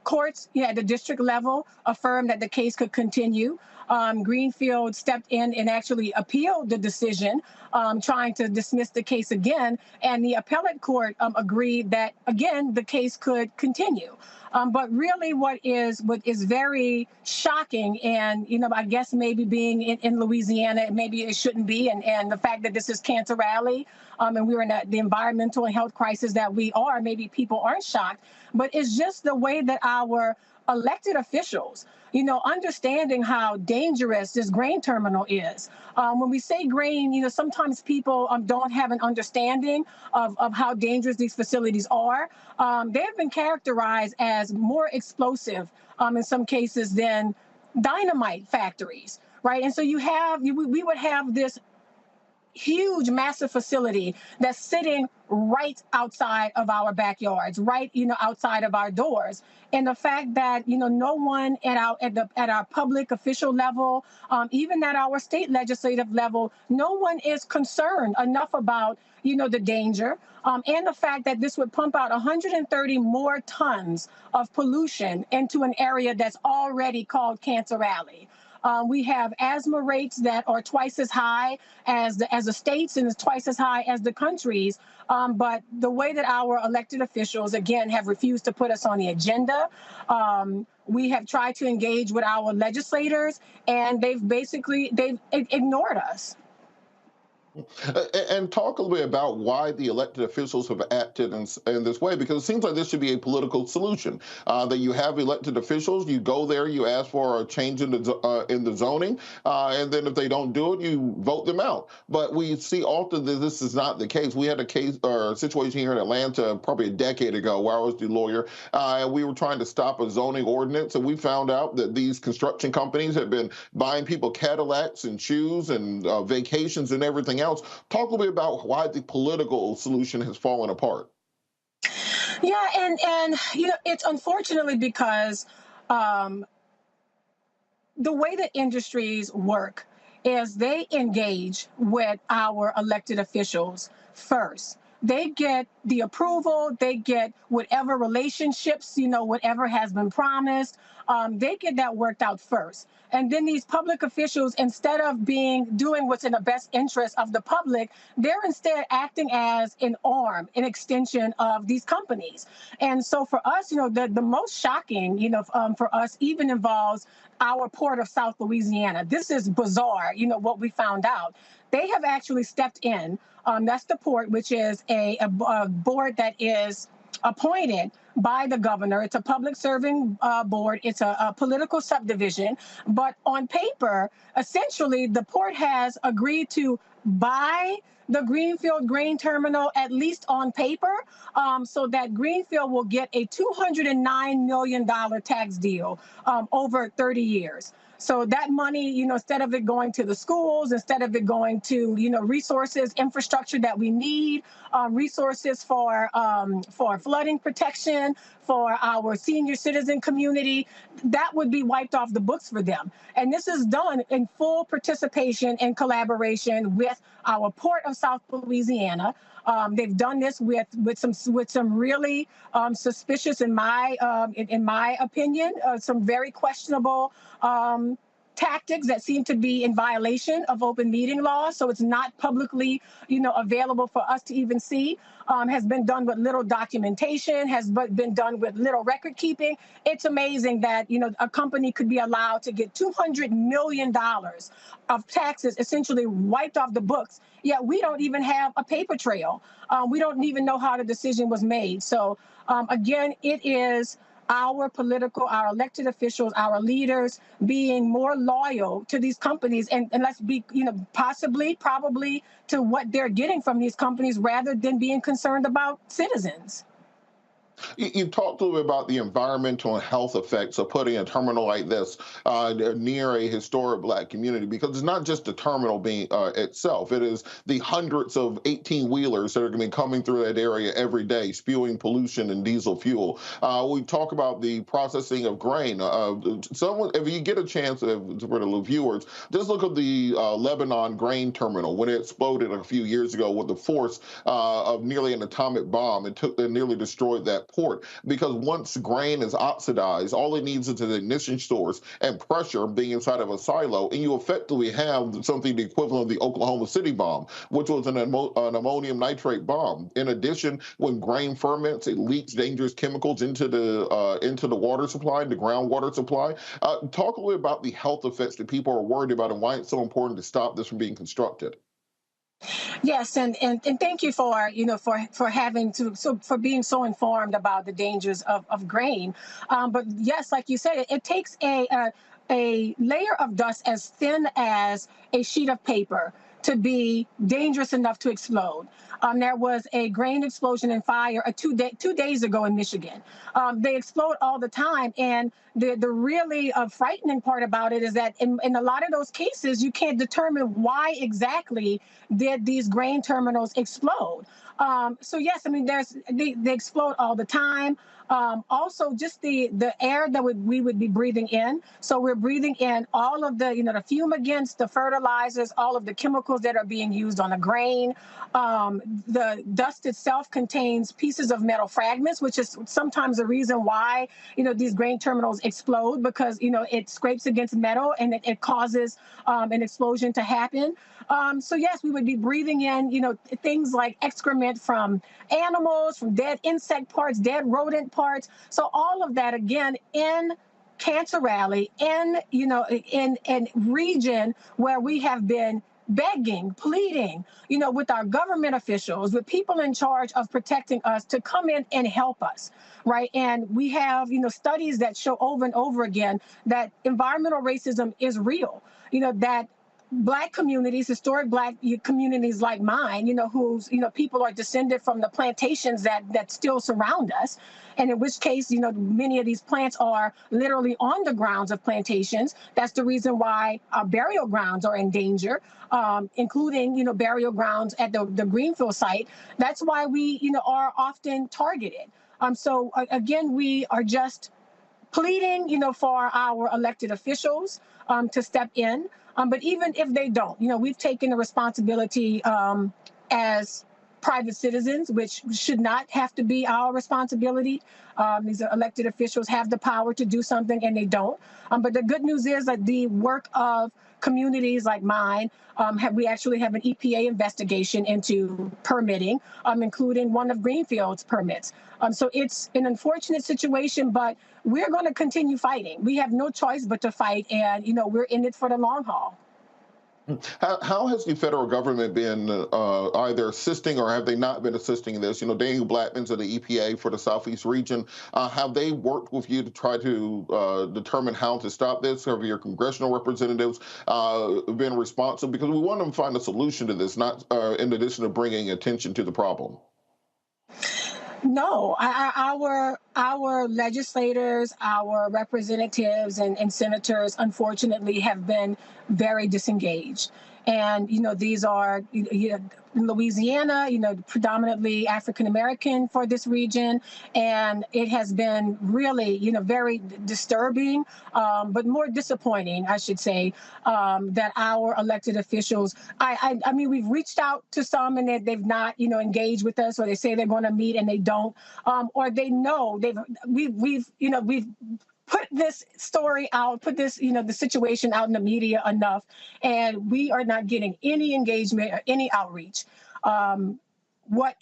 [SPEAKER 19] courts at the district level affirmed that the case could continue. Greenfield stepped in and actually appealed the decision, trying to dismiss the case again. And the appellate court agreed that, again, the case could continue. But really what is very shocking, and, I guess maybe being in Louisiana, maybe it shouldn't be, and the fact that this is Cancer Rally, and we're in the environmental and health crisis that we are, maybe people aren't shocked, but it's just the way that our elected officials, understanding how dangerous this grain terminal is. When we say grain, sometimes people don't have an understanding of how dangerous these facilities are. They have been characterized as more explosive in some cases than dynamite factories, right? And so we would have this huge, massive facility that's sitting right outside of our backyards, right, outside of our doors. And the fact that, no one at our public official level, even at our state legislative level, no one is concerned enough about, the danger, and the fact that this would pump out 130 more tons of pollution into an area that's already called Cancer Alley. We have asthma rates that are twice as high as the states and is twice as high as the countries. But the way that our elected officials, again, have refused to put us on the agenda, we have tried to engage with our legislators, and they've ignored us.
[SPEAKER 1] And talk a little bit about why the elected officials have acted in this way, because it seems like this should be a political solution. That you have elected officials, you go there, you ask for a change in the zoning, and then if they don't do it, you vote them out. But we see often that this is not the case. We had a case or a situation here in Atlanta probably a decade ago where I was the lawyer, and we were trying to stop a zoning ordinance, and we found out that these construction companies had been buying people Cadillacs and shoes and vacations and everything else. Talk a little bit about why the political solution has fallen apart.
[SPEAKER 19] Yeah, and it's unfortunately because the way that industries work is they engage with our elected officials first. They get the approval, they get whatever relationships, whatever has been promised, they get that worked out first. And then these public officials, instead of doing what's in the best interest of the public, they're instead acting as an arm, an extension of these companies. And so for us, the most shocking, for us even involves our port of South Louisiana. This is bizarre, what we found out. They have actually stepped in. That's the port, which is a board that is appointed by the governor. It's a public serving board. It's a political subdivision. But on paper, essentially, the port has agreed to buy the Greenfield grain terminal, at least on paper, so that Greenfield will get a $209 million tax deal over 30 years. So that money, instead of it going to the schools, instead of it going to, resources, infrastructure that we need, resources for flooding protection, for our senior citizen community, that would be wiped off the books for them. And this is done in full participation and collaboration with our Port of South Louisiana. They've done this with some really suspicious, in my opinion, some very questionable tactics that seem to be in violation of open meeting law. So it's not publicly, available for us to even see. Has been done with little documentation, has been done with little record keeping. It's amazing that, a company could be allowed to get $200 million of taxes essentially wiped off the books, yet we don't even have a paper trail. We don't even know how the decision was made. So again, it is our elected officials, our leaders being more loyal to these companies and let's be, probably to what they're getting from these companies rather than being concerned about citizens.
[SPEAKER 1] You talked a little bit about the environmental and health effects of putting a terminal like this near a historic Black community, because it's not just the terminal being itself. It is the hundreds of 18-wheelers that are going to be coming through that area every day, spewing pollution and diesel fuel. We talk about the processing of grain. If you get a chance for the viewers, just look at the Lebanon grain terminal when it exploded a few years ago with the force of nearly an atomic bomb. It nearly destroyed that port, because once grain is oxidized, all it needs is an ignition source and pressure being inside of a silo, and you effectively have something the equivalent of the Oklahoma City bomb, which was an ammonium nitrate bomb. In addition, when grain ferments, it leaks dangerous chemicals into the water supply, the groundwater supply. Talk a little about the health effects that people are worried about and why it's so important to stop this from being constructed.
[SPEAKER 19] Yes, and thank you for being so informed about the dangers of grain. But yes, like you said, it takes a layer of dust as thin as a sheet of paper to be dangerous enough to explode. There was a grain explosion and fire 2 days ago in Michigan. They explode all the time, and the really frightening part about it is that in a lot of those cases, you can't determine why exactly did these grain terminals explode. So yes, I mean, they explode all the time. Also, just the air that we would be breathing in. So we're breathing in all of the fumigants, the fertilizers, all of the chemicals that are being used on the grain. The dust itself contains pieces of metal fragments, which is sometimes the reason why these grain terminals explode, because it scrapes against metal and it causes an explosion to happen. So yes, we would be breathing in things like excrement from animals, from dead insect parts, dead rodent parts. So all of that, again, in Cancer Alley, in region where we have been begging, pleading, with our government officials, with people in charge of protecting us to come in and help us, right? And we have, studies that show over and over again that environmental racism is real, that Black communities, historic Black communities like mine, whose, people are descended from the plantations that still surround us. And in which case, many of these plants are literally on the grounds of plantations. That's the reason why our burial grounds are in danger, including, burial grounds at the Greenfield site. That's why we, are often targeted. So again, we are just pleading, for our elected officials to step in. But even if they don't, we've taken the responsibility as private citizens, which should not have to be our responsibility. These elected officials have the power to do something, and they don't. But the good news is that the work of communities like mine, we actually have an EPA investigation into permitting, including one of Greenfield's permits. So it's an unfortunate situation, but we're going to continue fighting. We have no choice but to fight, and we're in it for the long haul.
[SPEAKER 1] How has the federal government been either assisting or have they not been assisting in this? Daniel Blackman's of the EPA for the Southeast region. Have they worked with you to try to determine how to stop this? Have your congressional representatives been responsive? Because we want them to find a solution to this, not in addition to bringing attention to the problem.
[SPEAKER 19] No, our legislators, our representatives and senators, unfortunately, have been very disengaged. And, these are Louisiana, predominantly African-American for this region. And it has been really, very disturbing, but more disappointing, I should say, that our elected officials, I mean, we've reached out to some and they've not, engaged with us, or they say they're going to meet and they don't, or they know we've put this story out, put this, the situation out in the media enough, and we are not getting any engagement or any outreach. What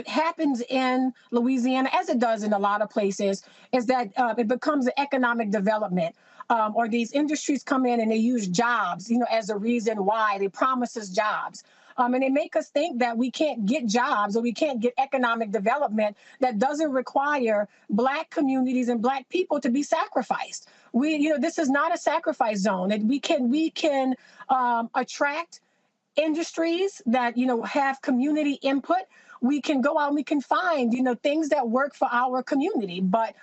[SPEAKER 19] happens in Louisiana, as it does in a lot of places, is that it becomes an economic development. or these industries come in and they use jobs, as a reason why they promise us jobs. And they make us think that we can't get jobs or we can't get economic development that doesn't require Black communities and Black people to be sacrificed. This is not a sacrifice zone. And we can attract industries that, have community input. We can go out and we can find, things that work for our community. But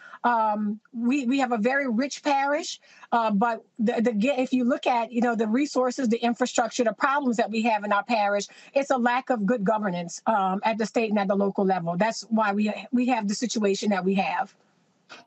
[SPEAKER 19] we have a very rich parish. But if you look at, the resources, the infrastructure, the problems that we have in our parish, it's a lack of good governance at the state and at the local level. That's why we have the situation that we have.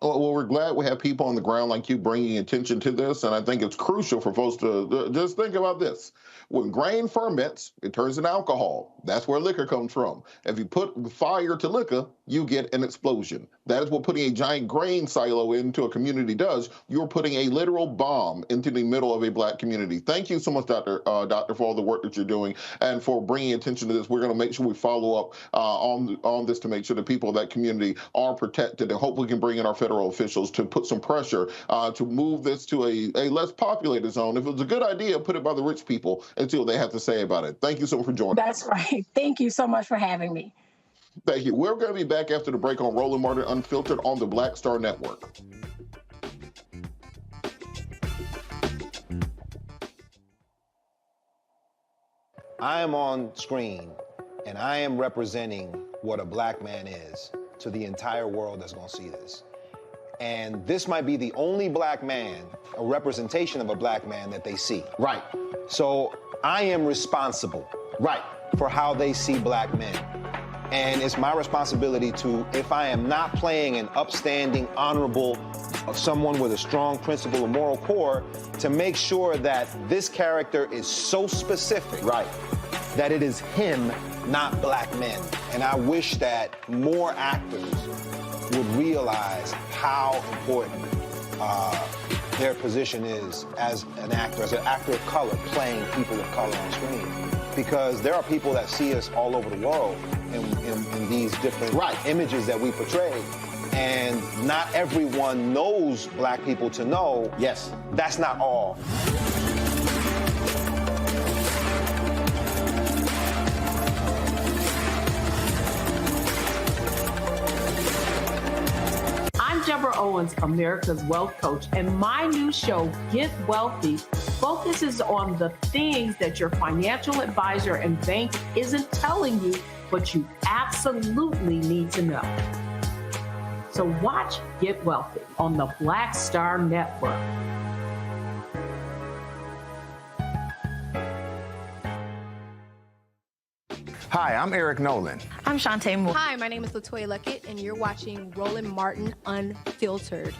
[SPEAKER 1] Well, we're glad we have people on the ground like you bringing attention to this, and I think it's crucial for folks to just think about this. When grain ferments, it turns into alcohol. That's where liquor comes from. If you put fire to liquor, you get an explosion. That is what putting a giant grain silo into a community does. You're putting a literal bomb into the middle of a Black community. Thank you so much, Doctor, for all the work that you're doing and for bringing attention to this. We're going to make sure we follow up on this to make sure the people of that community are protected, and hopefully we can bring in our federal officials to put some pressure to move this to a less populated zone. If it was a good idea, put it by the rich people and see what they have to say about it. Thank you so much for joining.
[SPEAKER 19] That's right. Thank you so much for having me.
[SPEAKER 1] Thank you. We're going to be back after the break on Roland Martin Unfiltered on the Black Star Network.
[SPEAKER 17] I am on screen, and I am representing what a Black man is to the entire world that's going to see this. And this might be the only Black man, a representation of a Black man that they see.
[SPEAKER 2] Right.
[SPEAKER 17] So I am responsible.
[SPEAKER 2] Right.
[SPEAKER 17] For how they see Black men. And it's my responsibility to, if I am not playing an upstanding, honorable, someone with a strong principle or moral core, to make sure that this character is so specific,
[SPEAKER 2] right,
[SPEAKER 17] that it is him, not Black men. And I wish that more actors would realize how important their position is as an actor of color, playing people of color on screen. Because there are people that see us all over the world in these different images that we portray. And not everyone knows Black people to know,
[SPEAKER 2] yes,
[SPEAKER 17] that's not all.
[SPEAKER 9] I'm Deborah Owens, America's Wealth Coach, and my new show, Get Wealthy, focuses on the things that your financial advisor and bank isn't telling you, but you absolutely need to know. So watch Get Wealthy on the Black Star Network.
[SPEAKER 22] Hi, I'm Eric Nolan.
[SPEAKER 23] I'm Shantae Moore.
[SPEAKER 24] Hi, my name is LaToya Luckett, and you're watching Roland Martin Unfiltered.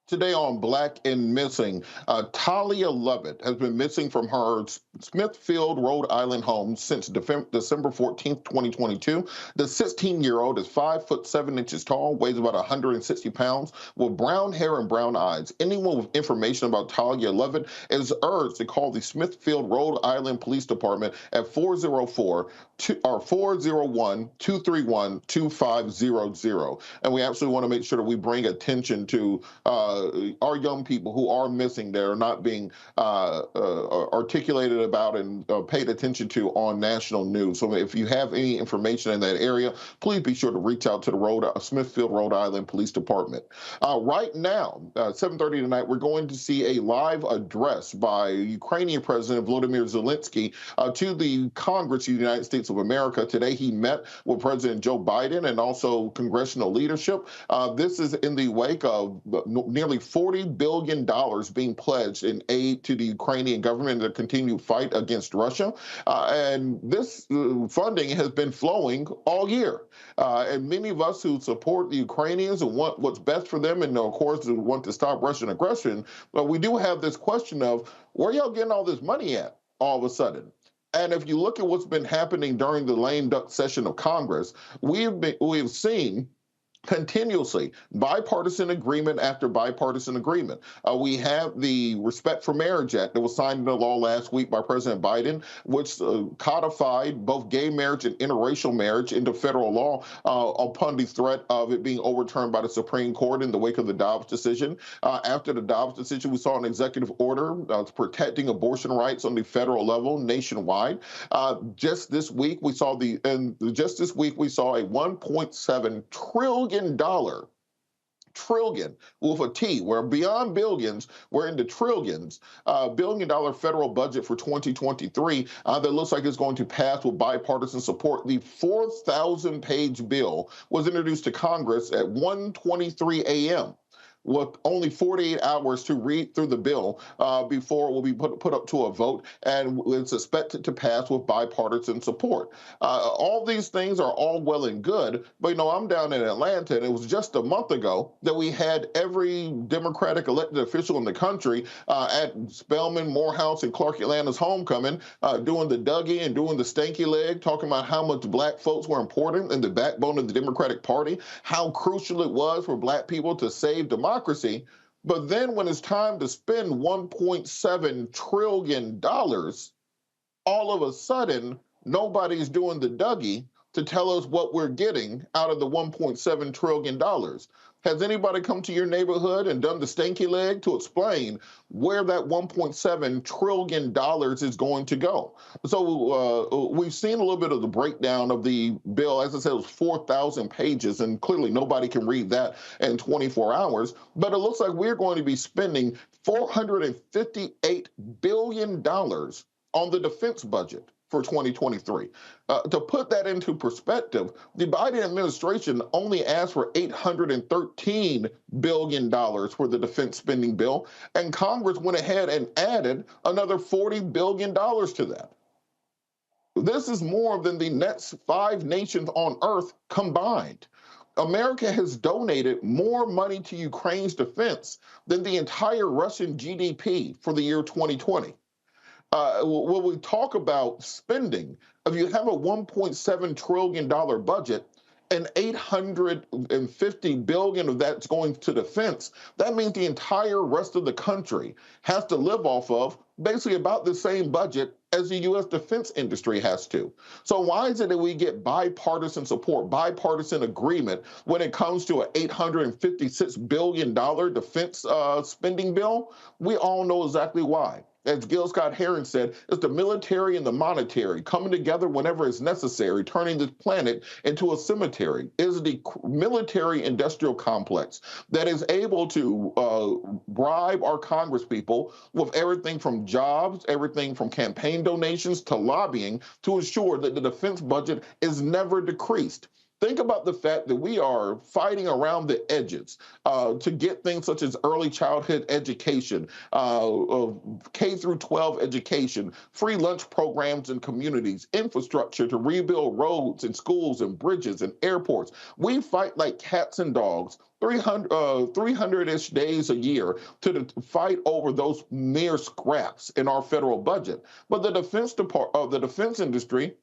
[SPEAKER 1] Today on Black and Missing, Talia Lovett has been missing from her Smithfield, Rhode Island home since December 14th, 2022. The 16-year-old is 5'7" tall, weighs about 160 pounds, with brown hair and brown eyes. Anyone with information about Talia Lovett is urged to call the Smithfield, Rhode Island Police Department at 404-231-25500. And we absolutely want to make sure that we bring attention to our young people who are missing, that are not being articulated about and paid attention to on national news. So if you have any information in that area, please be sure to reach out to the Smithfield, Rhode Island Police Department. Right now, 7:30 tonight, we're going to see a live address by Ukrainian President Volodymyr Zelensky to the Congress of the United States of America. Today, he met with President Joe Biden and also congressional leadership. This is in the wake of nearly $40 billion being pledged in aid to the Ukrainian government in the continued fight against Russia. And this funding has been flowing all year. And many of us who support the Ukrainians and want what's best for them, and of course want to stop Russian aggression, but we do have this question of, where y'all getting all this money at? all of a sudden. And if you look at what's been happening during the lame duck session of Congress, we've seen continuously bipartisan agreement after bipartisan agreement. We have the Respect for Marriage Act that was signed into law last week by President Biden, which codified both gay marriage and interracial marriage into federal law upon the threat of it being overturned by the Supreme Court in the wake of the Dobbs decision. After the Dobbs decision, we saw an executive order protecting abortion rights on the federal level nationwide. Just this week, we saw a $1.7 trillion trillion with a T. We're beyond billions. We're into trillions. $1 billion federal budget for 2023 that looks like it's going to pass with bipartisan support. The 4,000-page bill was introduced to Congress at 1:23 a.m. with only 48 hours to read through the bill before it will be put up to a vote, and it's expected to pass with bipartisan support. All these things are all well and good, but I'm down in Atlanta, and it was just a month ago that we had every Democratic elected official in the country at Spelman, Morehouse, and Clark Atlanta's homecoming doing the Dougie and doing the stanky leg, talking about how much black folks were important and the backbone of the Democratic Party, how crucial it was for black people to save democracy. But then when it's time to spend $1.7 trillion, all of a sudden, nobody's doing the Dougie to tell us what we're getting out of the $1.7 trillion. Has anybody come to your neighborhood and done the stanky leg to explain where that $1.7 trillion is going to go? So we've seen a little bit of the breakdown of the bill. As I said, it was 4,000 pages, and clearly nobody can read that in 24 hours. But it looks like we're going to be spending $458 billion on the defense budget for 2023. To put that into perspective, the Biden administration only asked for $813 billion for the defense spending bill, and Congress went ahead and added another $40 billion to that. This is more than the next 5 nations on earth combined. America has donated more money to Ukraine's defense than the entire Russian GDP for the year 2020. When we talk about spending, if you have a $1.7 trillion budget and $850 billion of that's going to defense, that means the entire rest of the country has to live off of basically about the same budget as the U.S. defense industry has to. So why is it that we get bipartisan support, bipartisan agreement when it comes to an $856 billion defense spending bill? We all know exactly why. As Gil Scott-Heron said, it's the military and the monetary coming together whenever it's necessary, turning this planet into a cemetery. It is the military-industrial complex that is able to bribe our congresspeople with everything from jobs, everything from campaign donations to lobbying to ensure that the defense budget is never decreased. Think about the fact that we are fighting around the edges to get things such as early childhood education, K through 12 education, free lunch programs in communities, infrastructure to rebuild roads and schools and bridges and airports. We fight like cats and dogs 300-ish days a year to fight over those mere scraps in our federal budget. But the defense industry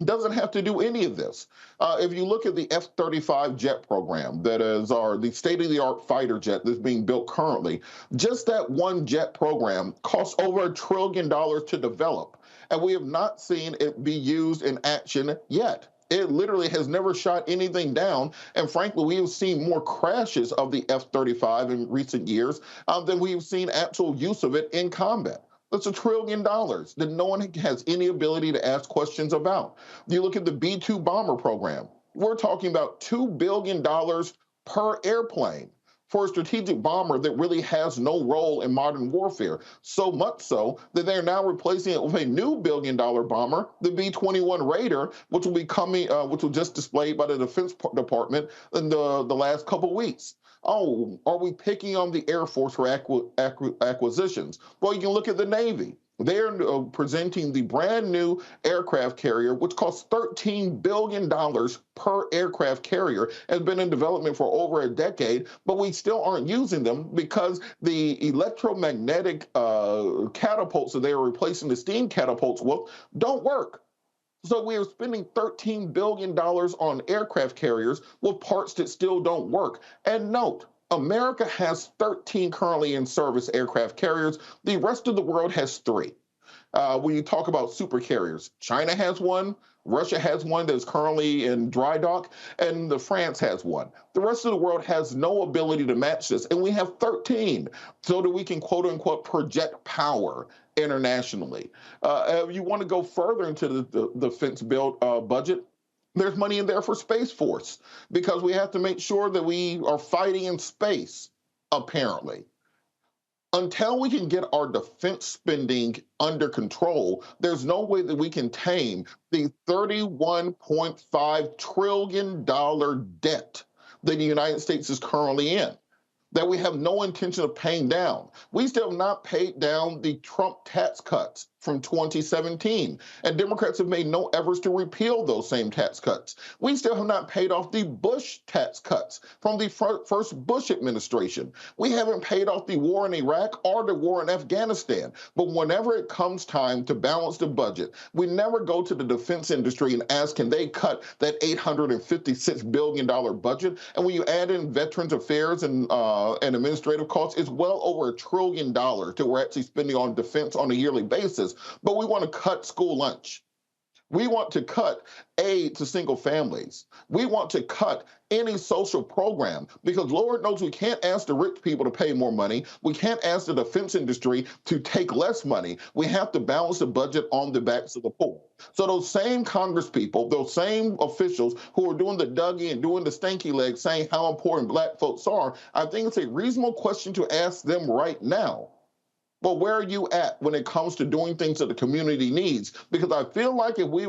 [SPEAKER 1] doesn't have to do any of this. If you look at the F-35 jet program, that is the state-of-the-art fighter jet that's being built currently, just that one jet program costs over $1 trillion to develop, and we have not seen it be used in action yet. It literally has never shot anything down, and frankly, we have seen more crashes of the F-35 in recent years than we've seen actual use of it in combat. That's $1 trillion that no one has any ability to ask questions about. You look at the B-2 bomber program. We're talking about $2 billion per airplane for a strategic bomber that really has no role in modern warfare. So much so that they're now replacing it with a new $1 billion bomber, the B-21 Raider, which will be coming, which was just displayed by the Defense Department in the last couple weeks. Oh, are we picking on the Air Force for acquisitions? Well, you can look at the Navy. They're presenting the brand new aircraft carrier, which costs $13 billion per aircraft carrier, has been in development for over a decade, but we still aren't using them because the electromagnetic catapults that they are replacing the steam catapults with don't work. So we are spending $13 billion on aircraft carriers with parts that still don't work. And note, America has 13 currently in service aircraft carriers. The rest of the world has 3. When you talk about super carriers, China has one, Russia has one that's currently in dry dock, and France has one. The rest of the world has no ability to match this, and we have 13 so that we can quote unquote project power internationally. If you want to go further into the defense build budget, there's money in there for Space Force because we have to make sure that we are fighting in space, apparently. Until we can get our defense spending under control, there's no way that we can tame the $31.5 trillion debt that the United States is currently in, that we have no intention of paying down. We still have not paid down the Trump tax cuts from 2017, and Democrats have made no efforts to repeal those same tax cuts. We still have not paid off the Bush tax cuts from the first Bush administration. We haven't paid off the war in Iraq or the war in Afghanistan. But whenever it comes time to balance the budget, we never go to the defense industry and ask, can they cut that $856 billion budget? And when you add in Veterans Affairs and administrative costs, it's well over $1 trillion that we're actually spending on defense on a yearly basis. But we want to cut school lunch. We want to cut aid to single families. We want to cut any social program because Lord knows we can't ask the rich people to pay more money. We can't ask the defense industry to take less money. We have to balance the budget on the backs of the poor. So those same Congress people, those same officials who are doing the Dougie and doing the stanky legs saying how important black folks are, I think it's a reasonable question to ask them right now. But where are you at when it comes to doing things that the community needs? Because I feel like if we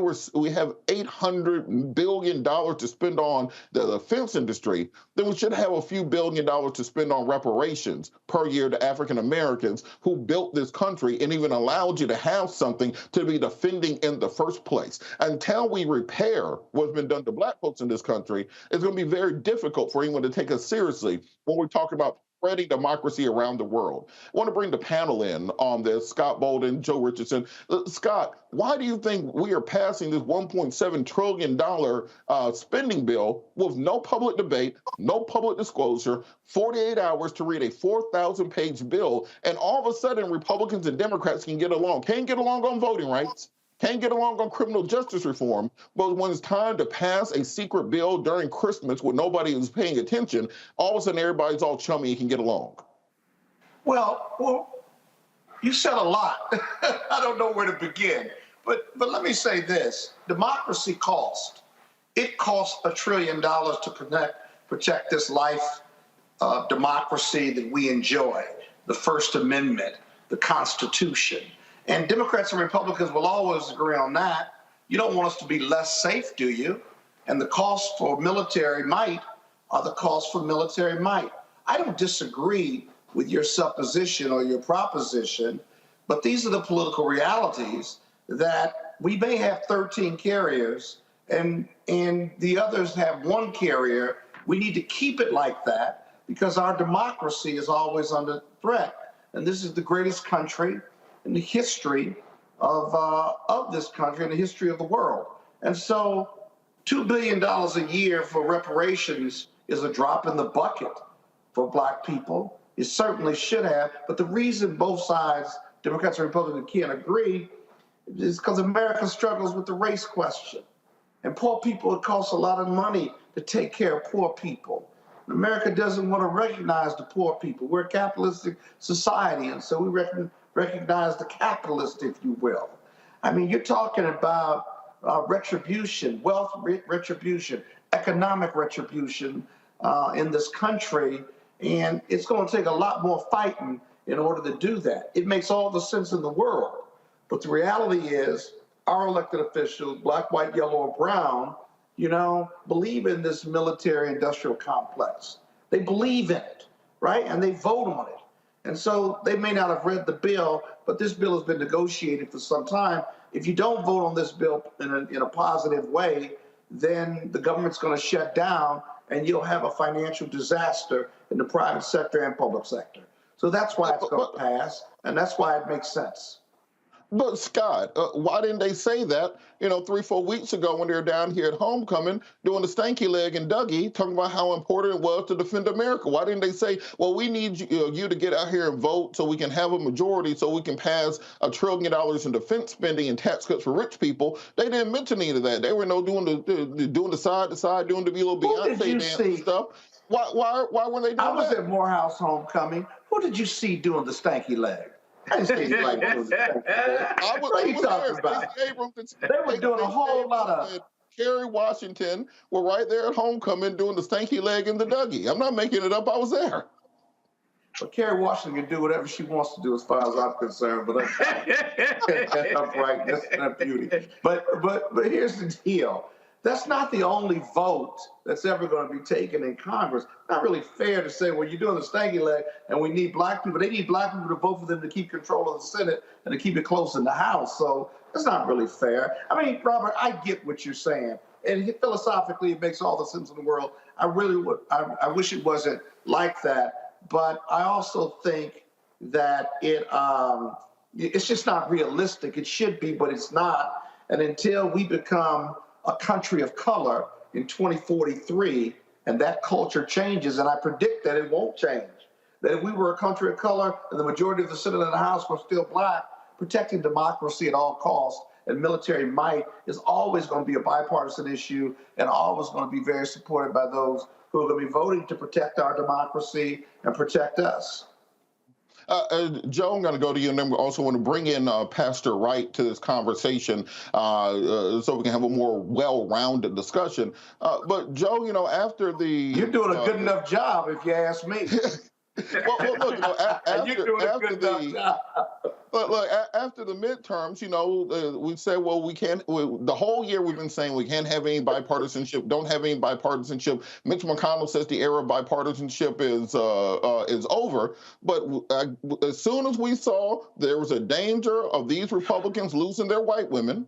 [SPEAKER 1] have $800 billion to spend on the defense industry, then we should have a few $1 billion to spend on reparations per year to African Americans who built this country and even allowed you to have something to be defending in the first place. Until we repair what's been done to black folks in this country, it's going to be very difficult for anyone to take us seriously when we're talking about spreading democracy around the world. I want to bring the panel in on this, Scott Bolden, Joe Richardson. Scott, why do you think we are passing this $1.7 trillion spending bill with no public debate, no public disclosure, 48 hours to read a 4,000-page bill, and all of a sudden Republicans and Democrats can get along? Can't get along on voting rights, can't get along on criminal justice reform, but when it's time to pass a secret bill during Christmas when nobody is paying attention, all of a sudden everybody's all chummy and can get along.
[SPEAKER 14] Well, you said a lot. I don't know where to begin. But let me say this. Democracy costs. It costs $1 trillion to protect this life of democracy that we enjoy, the First Amendment, the Constitution. And Democrats and Republicans will always agree on that. You don't want us to be less safe, do you? And the costs for military might are the costs for military might. I don't disagree with your supposition or your proposition, but these are the political realities that we may have 13 carriers and the others have one carrier. We need to keep it like that because our democracy is always under threat. And this is the greatest country in the history of this country, in the history of the world. And so $2 billion a year for reparations is a drop in the bucket for black people. It certainly should have, but the reason both sides, Democrats and Republicans, can't agree is because America struggles with the race question. And poor people, it costs a lot of money to take care of poor people. America doesn't want to recognize the poor people. We're a capitalistic society, and so we recognize the capitalist, if you will. I mean, you're talking about retribution, wealth retribution, economic retribution in this country, and it's going to take a lot more fighting in order to do that. It makes all the sense in the world, but the reality is our elected officials, black, white, yellow, or brown, believe in this military-industrial complex. They believe in it, right? And they vote on it. And so they may not have read the bill, but this bill has been negotiated for some time. If you don't vote on this bill in a positive way, then the government's going to shut down and you'll have a financial disaster in the private sector and public sector. So that's why it's going to pass, and that's why it makes sense.
[SPEAKER 1] But Scott, why didn't they say that, 3-4 weeks ago when they were down here at homecoming doing the stanky leg and Dougie, talking about how important it was to defend America? Why didn't they say, well, we need you to get out here and vote so we can have a majority so we can pass $1 trillion in defense spending and tax cuts for rich people? They didn't mention any of that. They were doing the side to side, doing the little Beyonce dance and stuff. Why weren't they doing that?
[SPEAKER 14] I was at Morehouse homecoming. Who did you see doing the stanky leg? I didn't see anybody doing the stanky leg. What are you talking about? They were doing a whole lot of...
[SPEAKER 1] Kerry Washington were right there at homecoming doing the stanky leg and the Dougie. I'm not making it up. I was there.
[SPEAKER 14] But Kerry Washington can do whatever she wants to do as far as I'm concerned. But I'm brightness and beauty. But here's the deal. That's not the only vote that's ever going to be taken in Congress. Not really fair to say, well, you're doing the stanky leg and we need black people. They need black people to vote for them to keep control of the Senate and to keep it close in the House. So that's not really fair. I mean, Robert, I get what you're saying. And philosophically, it makes all the sense in the world. I really would. I wish it wasn't like that. But I also think that it's just not realistic. It should be, but it's not. And until we become a country of color in 2043, and that culture changes, and I predict that it won't change. That if we were a country of color and the majority of the Senate and the House were still black, protecting democracy at all costs and military might is always going to be a bipartisan issue and always going to be very supported by those who are going to be voting to protect our democracy and protect us.
[SPEAKER 1] Joe, I'm going to go to you, and then we also want to bring in Pastor Wright to this conversation so we can have a more well-rounded discussion. But Joe, after the...
[SPEAKER 14] You're doing a good enough job, if you ask me.
[SPEAKER 1] well, look,
[SPEAKER 14] you're doing a good enough job.
[SPEAKER 1] Look, after the midterms, we said, well, we can't. The whole year we've been saying we can't have any bipartisanship. Don't have any bipartisanship. Mitch McConnell says the era of bipartisanship is over. But as soon as we saw there was a danger of these Republicans losing their white women,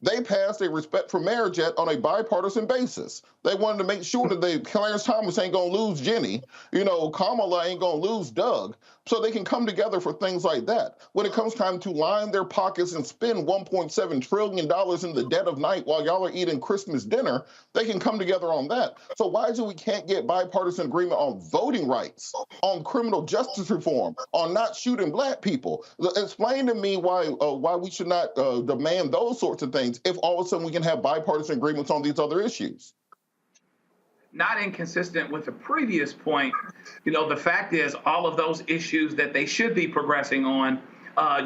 [SPEAKER 1] they passed a Respect for Marriage Act on a bipartisan basis. They wanted to make sure that Clarence Thomas ain't going to lose Jenny. Kamala ain't going to lose Doug. So they can come together for things like that. When it comes time to line their pockets and spend $1.7 trillion in the dead of night while y'all are eating Christmas dinner, they can come together on that. So why is it we can't get bipartisan agreement on voting rights, on criminal justice reform, on not shooting black people? Explain to me why we should not demand those sorts of things if all of a sudden we can have bipartisan agreements on these other issues.
[SPEAKER 15] Not inconsistent with the previous point. The fact is all of those issues that they should be progressing on,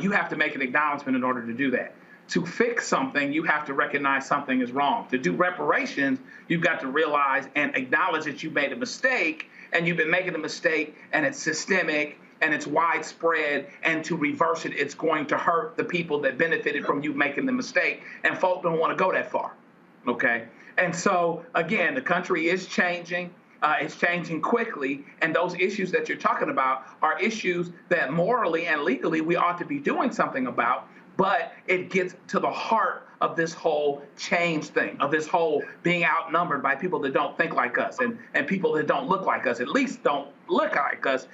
[SPEAKER 15] you have to make an acknowledgement in order to do that. To fix something, you have to recognize something is wrong. To do reparations, you've got to realize and acknowledge that you made a mistake, and you've been making a mistake, and it's systemic, and it's widespread, and to reverse it, it's going to hurt the people that benefited from you making the mistake, and folk don't want to go that far, okay? And so, again, the country is changing. It's changing quickly. And those issues that you're talking about are issues that morally and legally we ought to be doing something about. But it gets to the heart of this whole change thing, of this whole being outnumbered by people that don't think like us and people that don't look like us, at least don't look like us.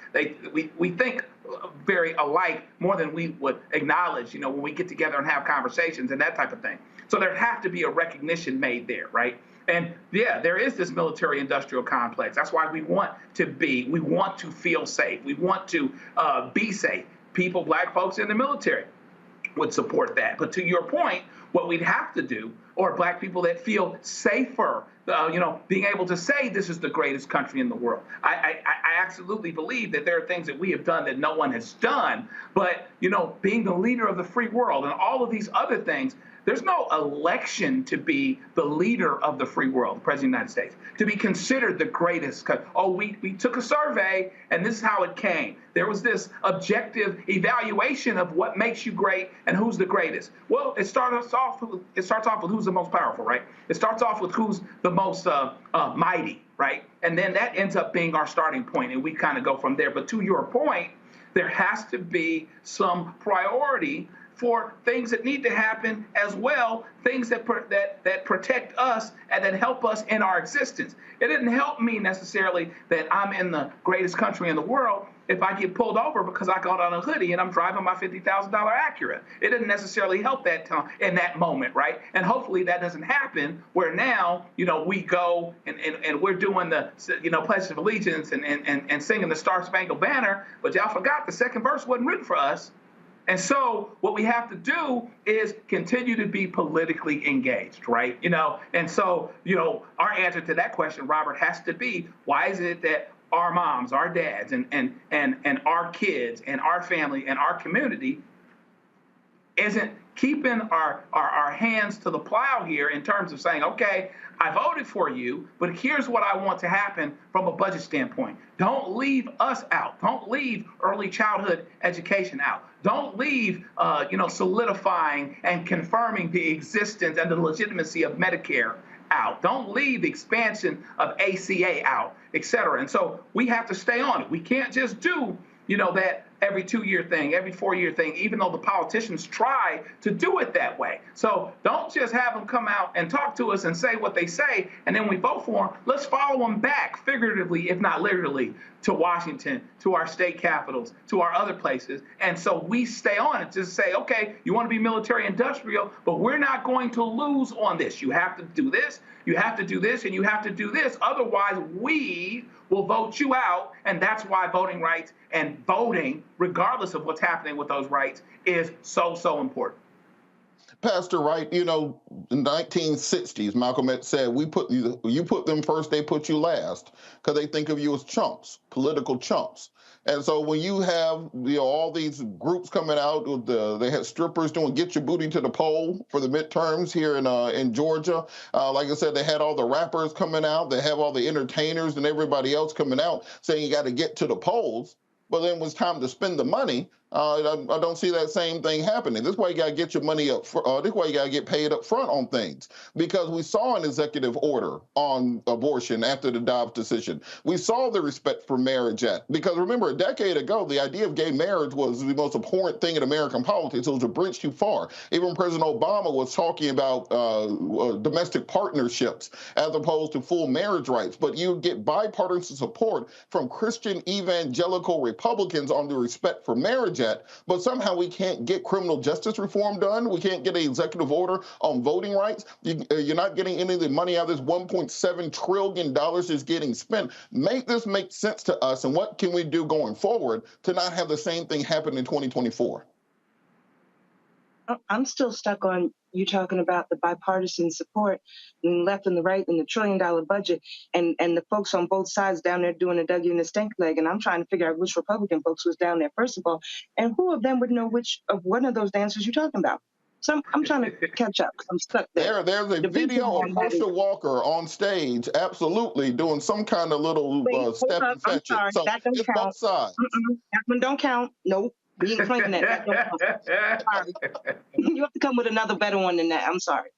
[SPEAKER 15] We think very alike more than we would acknowledge, when we get together and have conversations and that type of thing. So there have to be a recognition made there, right? And yeah, there is this military industrial complex. That's why we want to feel safe. We want to be safe. People, black folks in the military would support that. But to your point, what we'd have to do, or black people that feel safer, being able to say this is the greatest country in the world. I absolutely believe that there are things that we have done that no one has done. But, being the leader of the free world and all of these other things, there's no election to be the leader of the free world, the President of the United States, to be considered the greatest. We took a survey, and this is how it came. There was this objective evaluation of what makes you great and who's the greatest. Well, it starts off with who's the most powerful, right? It starts off with who's the most mighty, right? And then that ends up being our starting point, and we kind of go from there. But to your point, there has to be some priority for things that need to happen as well, things that protect us and that help us in our existence. It didn't help me necessarily that I'm in the greatest country in the world if I get pulled over because I got on a hoodie and I'm driving my $50,000 Acura. It didn't necessarily help that time in that moment, right? And hopefully that doesn't happen where now, we go and we're doing the, Pledge of Allegiance and singing the Star Spangled Banner, but y'all forgot the second verse wasn't written for us. And so what we have to do is continue to be politically engaged, right? And so, our answer to that question, Robert, has to be, why is it that our moms, our dads, and our kids and our family and our community isn't keeping our hands to the plow here in terms of saying, okay, I voted for you, but here's what I want to happen from a budget standpoint. Don't leave us out. Don't leave early childhood education out. Don't leave, solidifying and confirming the existence and the legitimacy of Medicare out. Don't leave the expansion of ACA out, et cetera. And so we have to stay on it. We can't just do, that every 2-year thing, every 4-year thing, even though the politicians try to do it that way. So don't just have them come out and talk to us and say what they say, and then we vote for them. Let's follow them back, figuratively, if not literally, to Washington, to our state capitals, to our other places. And so we stay on it. Just say, okay, you want to be military industrial, but we're not going to lose on this. You have to do this, you have to do this, and you have to do this. Otherwise, we will vote you out. And that's why voting rights and voting, regardless of what's happening with those rights, is so, so important.
[SPEAKER 1] Pastor Wright, in the 1960s, Malcolm X said, you put them first, they put you last, because they think of you as chumps, political chumps. And so when you have all these groups coming out, they had strippers doing "Get Your Booty to the Poll" for the midterms here in Georgia. Like I said, they had all the rappers coming out. They have all the entertainers and everybody else coming out saying you got to get to the polls. But then when it's time to spend the money, I don't see that same thing happening. This is why you got to get your money up. This is why you got to get paid up front on things. Because we saw an executive order on abortion after the Dobbs decision. We saw the Respect for Marriage Act. Because remember, a decade ago, the idea of gay marriage was the most abhorrent thing in American politics. It was a bridge too far. Even President Obama was talking about domestic partnerships as opposed to full marriage rights. But you get bipartisan support from Christian evangelical Republicans on the Respect for Marriage Act, but somehow we can't get criminal justice reform done. We can't get an executive order on voting rights. You're not getting any of the money out of this $1.7 trillion is getting spent. Make this make sense to us, and what can we do going forward to not have the same thing happen in 2024?
[SPEAKER 4] I'm still stuck on you talking about the bipartisan support and left and the right and the $1 trillion budget and the folks on both sides down there doing a Dougie and a stink leg. And I'm trying to figure out which Republican folks was down there, first of all, and who of them would know which of one of those dancers you're talking about. So I'm trying to catch up because I'm stuck there.
[SPEAKER 1] There's a video of Herschel Walker on stage, absolutely, doing some kind of little step and fetch it. So
[SPEAKER 4] that don't
[SPEAKER 1] it's
[SPEAKER 4] count.
[SPEAKER 1] both sides.
[SPEAKER 4] That one don't count. Nope. We ain't playing that. That don't count. Sorry. You have to come with another better one than that. I'm sorry.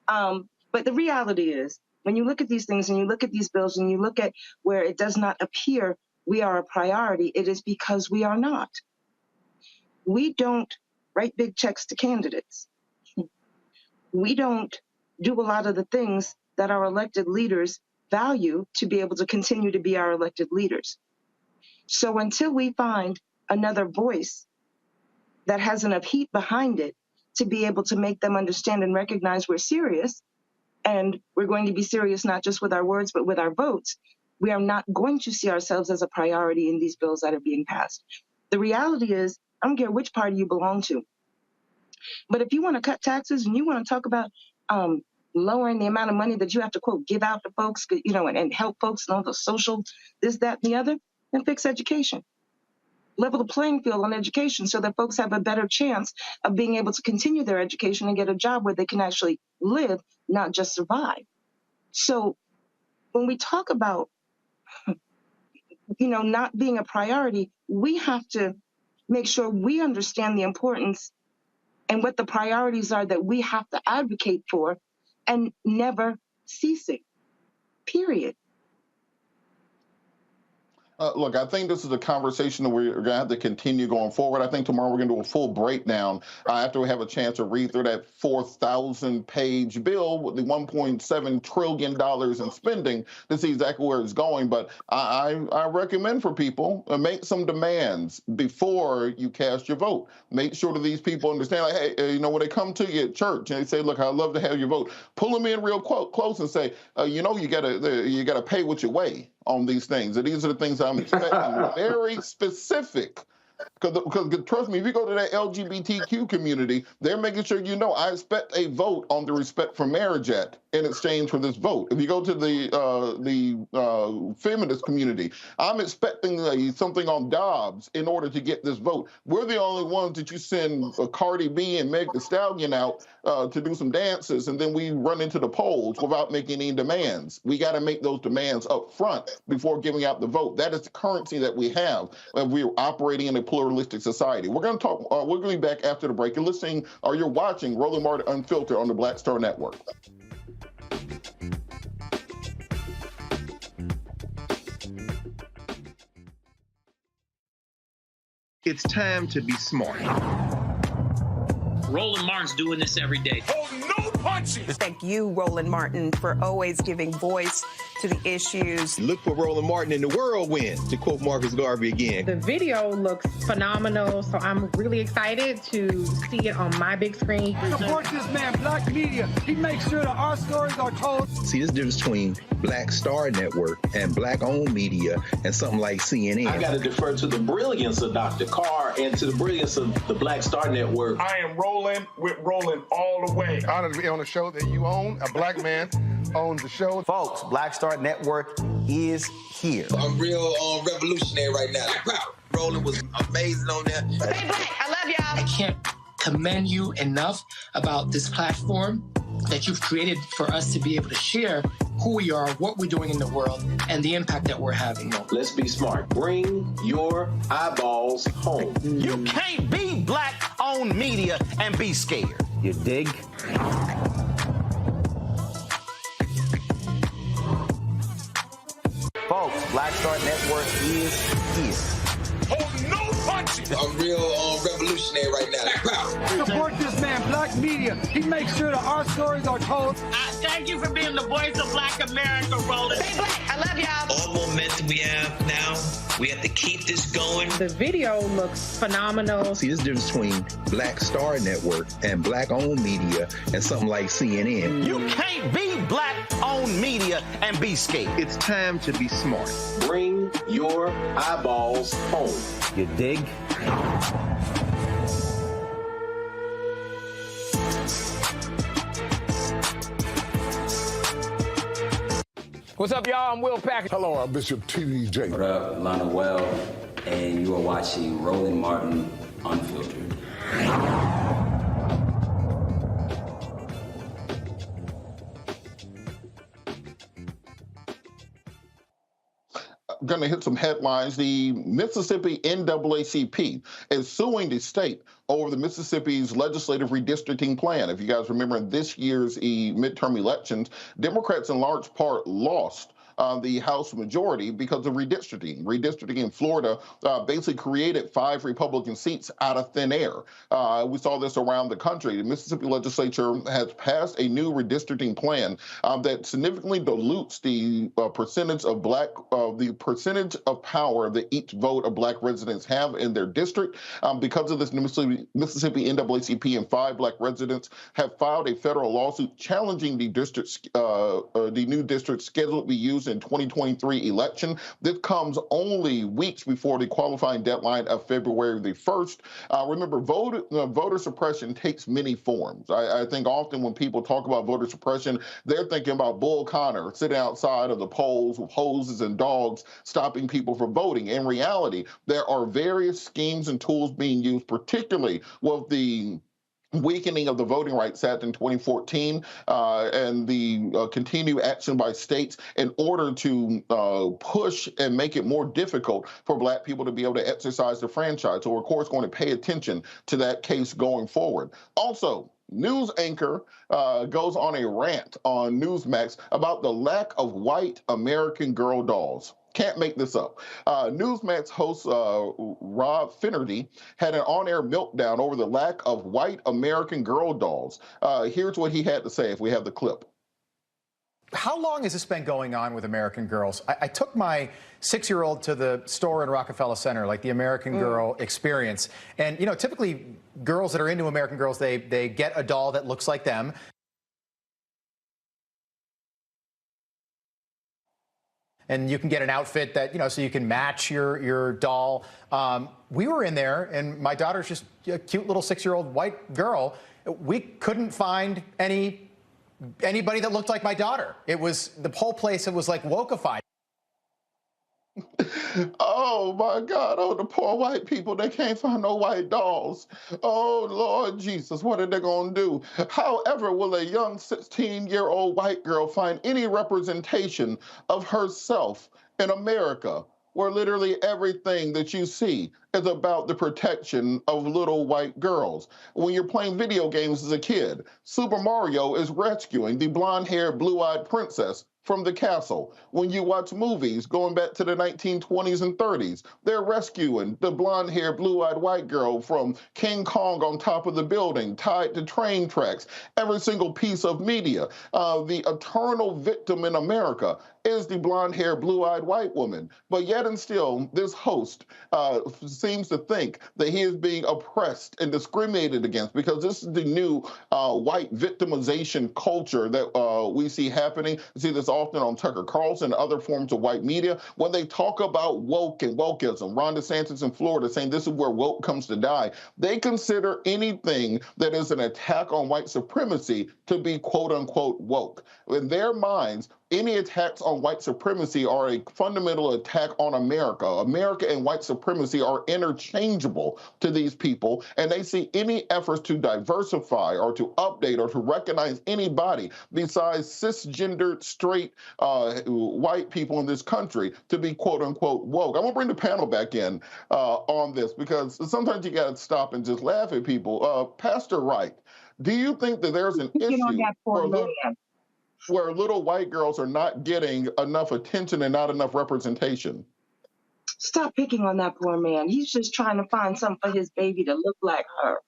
[SPEAKER 4] But the reality is, when you look at these things and you look at these bills and you look at where it does not appear we are a priority, it is because we are not. We don't write big checks to candidates. We don't do a lot of the things that our elected leaders value to be able to continue to be our elected leaders. So until we find another voice that has enough heat behind it to be able to make them understand and recognize we're serious, and we're going to be serious not just with our words, but with our votes, we are not going to see ourselves as a priority in these bills that are being passed. The reality is, I don't care which party you belong to, but if you want to cut taxes and you want to talk about lowering the amount of money that you have to, quote, give out to folks, and help folks and all the social, this, that, and the other, then fix education. Level the playing field on education so that folks have a better chance of being able to continue their education and get a job where they can actually live, not just survive. So when we talk about, not being a priority, we have to make sure we understand the importance and what the priorities are that we have to advocate for and never ceasing, period.
[SPEAKER 1] Look, I think this is a conversation that we're going to have to continue going forward. I think tomorrow we're going to do a full breakdown after we have a chance to read through that 4,000-page bill with the $1.7 trillion in spending to see exactly where it's going. But I recommend for people make some demands before you cast your vote. Make sure that these people understand, like, hey, you know, when they come to you at church and they say, look, I'd love to have your vote, pull them in real close and say, you know, you gotta pay what you weigh on these things. And these are the things I'm expecting. Very specific. Because trust me, if you go to that LGBTQ community, they're making sure you know I expect a vote on the Respect for Marriage Act in exchange for this vote. If you go to the feminist community, I'm expecting something on Dobbs in order to get this vote. We're the only ones that you send Cardi B and Meg Thee Stallion out to do some dances, and then we run into the polls without making any demands. We got to make those demands up front before giving out the vote. That is the currency that we have when we're operating in a pluralistic society. We're going to talk. We're going to be back after the break. You're listening, or you're watching Roland Martin Unfiltered on the Black Star Network.
[SPEAKER 10] It's time to be smart.
[SPEAKER 6] Roland Martin's doing this every day.
[SPEAKER 8] Oh, no punches! Thank you, Roland Martin, for always giving voice to the issues.
[SPEAKER 10] Look for Roland Martin in the whirlwind, to quote Marcus Garvey again.
[SPEAKER 11] The video looks phenomenal, so I'm really excited to see it on my big screen.
[SPEAKER 5] Support this man, Black media. He makes sure that our stories are told.
[SPEAKER 10] See, this difference between Black Star Network and Black-owned media and something like CNN.
[SPEAKER 23] I got to defer to the brilliance of Dr. Carr and to the brilliance of the Black Star Network.
[SPEAKER 3] I am Roland with Roland all the way.
[SPEAKER 20] Honored to be on a show that you own. A black man owns the show.
[SPEAKER 2] Folks, Black Star Network is here.
[SPEAKER 25] I'm real revolutionary right now. Roland was amazing on there.
[SPEAKER 26] Hey, Black, I love y'all.
[SPEAKER 27] I can't commend you enough about this platform that you've created for us to be able to share who we are, what we're doing in the world, and the impact that we're having.
[SPEAKER 23] Let's be smart. Bring your eyeballs home.
[SPEAKER 2] You can't be Black-owned media and be scared. You dig? Folks, Black Star Network is here.
[SPEAKER 8] Oh, no punches!
[SPEAKER 25] I'm real revolutionary right now.
[SPEAKER 5] Support this man, Black media. He makes sure that our stories are told.
[SPEAKER 27] Thank you for being the voice of Black America, Roland.
[SPEAKER 26] Hey, Black, I love y'all.
[SPEAKER 25] All momentum we have now, we have to keep this going.
[SPEAKER 11] The video looks phenomenal.
[SPEAKER 10] See, this difference between Black Star Network and Black-owned media and something like CNN.
[SPEAKER 2] You can't be Black-owned media and be scared.
[SPEAKER 10] It's time to be smart.
[SPEAKER 23] Bring your eyeballs home.
[SPEAKER 2] You dig?
[SPEAKER 28] What's up, y'all? I'm Will Packard.
[SPEAKER 20] Hello, I'm Bishop T.D.J.
[SPEAKER 29] What up, Lana Well, and you are watching Roland Martin Unfiltered.
[SPEAKER 1] Going to hit some headlines. The Mississippi NAACP is suing the state over the Mississippi's legislative redistricting plan. If you guys remember, in this year's midterm elections, Democrats in large part lost the House majority because of redistricting. Redistricting in Florida basically created 5 Republican seats out of thin air. We saw this around the country. The Mississippi legislature has passed a new redistricting plan that significantly dilutes the percentage of the percentage of power that each vote of Black residents have in their district. Because of this, Mississippi NAACP and 5 Black residents have filed a federal lawsuit challenging the new district scheduled to be used in 2023 election. This comes only weeks before the qualifying deadline of February the 1st. Remember, voter suppression takes many forms. I think often when people talk about voter suppression, they're thinking about Bull Connor sitting outside of the polls with hoses and dogs stopping people from voting. In reality, there are various schemes and tools being used, particularly with the weakening of the Voting Rights Act in 2014 and the continued action by states in order to push and make it more difficult for Black people to be able to exercise the franchise. So we're, of course, going to pay attention to that case going forward. Also, news anchor goes on a rant on Newsmax about the lack of white American Girl dolls. Can't make this up. Newsmax host Rob Finnerty had an on-air meltdown over the lack of white American Girl dolls. Here's what he had to say if we have the clip.
[SPEAKER 6] How long has this been going on with American Girls? I took my 6-year-old to the store in Rockefeller Center, like the American Girl experience. And, you know, typically girls that are into American Girls, they get a doll that looks like them. And you can get an outfit that, you know, so you can match your doll. We were in there, and my daughter's just a cute little 6-year-old white girl. We couldn't find anybody that looked like my daughter. It was the whole place. It was like wokeified.
[SPEAKER 1] Oh my God! Oh, the poor white people, they can't find no white dolls. Oh Lord Jesus, what are they gonna do? However, will a young 16-year-old white girl find any representation of herself in America, where literally everything that you see is about the protection of little white girls? When you're playing video games as a kid, Super Mario is rescuing the blonde-haired, blue-eyed princess from the castle. When you watch movies going back to the 1920s and 30s, they're rescuing the blonde-haired, blue-eyed white girl from King Kong on top of the building, tied to train tracks. Every single piece of media, the eternal victim in America is the blonde-haired, blue-eyed white woman. But yet and still, this host seems to think that he is being oppressed and discriminated against, because this is the new white victimization culture that we see happening. You see this often on Tucker Carlson and other forms of white media. When they talk about woke and wokeism, Ron DeSantis in Florida saying this is where woke comes to die, they consider anything that is an attack on white supremacy to be quote-unquote woke. In their minds, any attacks on white supremacy are a fundamental attack on America. America and white supremacy are interchangeable to these people, and they see any efforts to diversify or to update or to recognize anybody besides cisgendered, straight white people in this country to be quote-unquote woke. I'm gonna bring the panel back in on this, because sometimes you gotta stop and just laugh at people. Pastor Wright, do you think that there's an issue where little white girls are not getting enough attention and not enough representation?
[SPEAKER 4] Stop picking on that poor man. He's just trying to find something for his baby to look like her.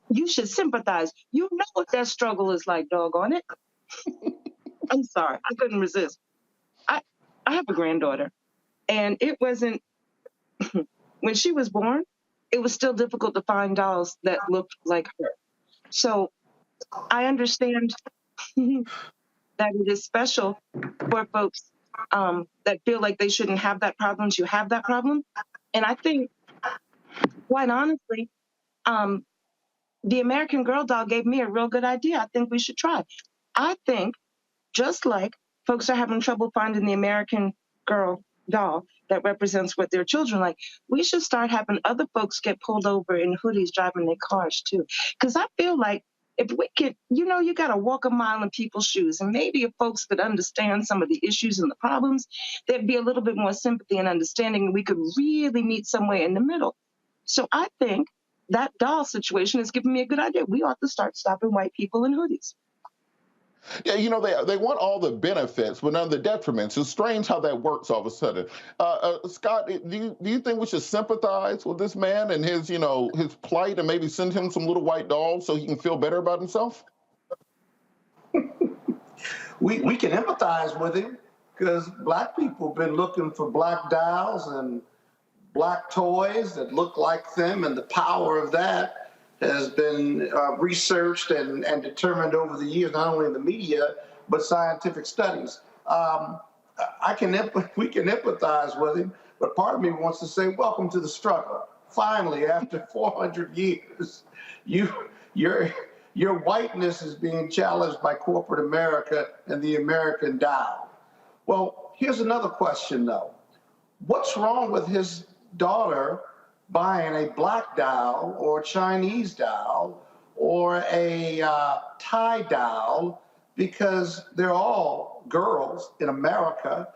[SPEAKER 4] You should sympathize. You know what that struggle is like, doggone it. I'm sorry, I couldn't resist. I have a granddaughter, and it wasn't, when she was born, it was still difficult to find dolls that looked like her. So I understand that it is special for folks that feel like they shouldn't have that problem to have that problem. And I think, quite honestly, the American Girl doll gave me a real good idea. I think we should try. I think, just like folks are having trouble finding the American Girl doll that represents what their children like, we should start having other folks get pulled over in hoodies driving their cars too. Because I feel like if we could, you know, you got to walk a mile in people's shoes. And maybe if folks could understand some of the issues and the problems, there'd be a little bit more sympathy and understanding, and we could really meet somewhere in the middle. So I think that doll situation is giving me a good idea. We ought to start stopping white people in hoodies.
[SPEAKER 1] Yeah, you know, they want all the benefits, but none of the detriments. It's strange how that works all of a sudden. Scott, do you think we should sympathize with this man and his, you know, his plight, and maybe send him some little white dolls so he can feel better about himself?
[SPEAKER 14] We can empathize with him, because black people have been looking for black dolls and black toys that look like them, and the power of that has been researched and determined over the years, not only in the media, but scientific studies. We can empathize with him, but part of me wants to say, welcome to the struggle. Finally, after 400 years, your whiteness is being challenged by corporate America and the American doll. Well, here's another question, though. What's wrong with his daughter buying a black doll or a Chinese doll or a Thai doll, because they're all girls in America?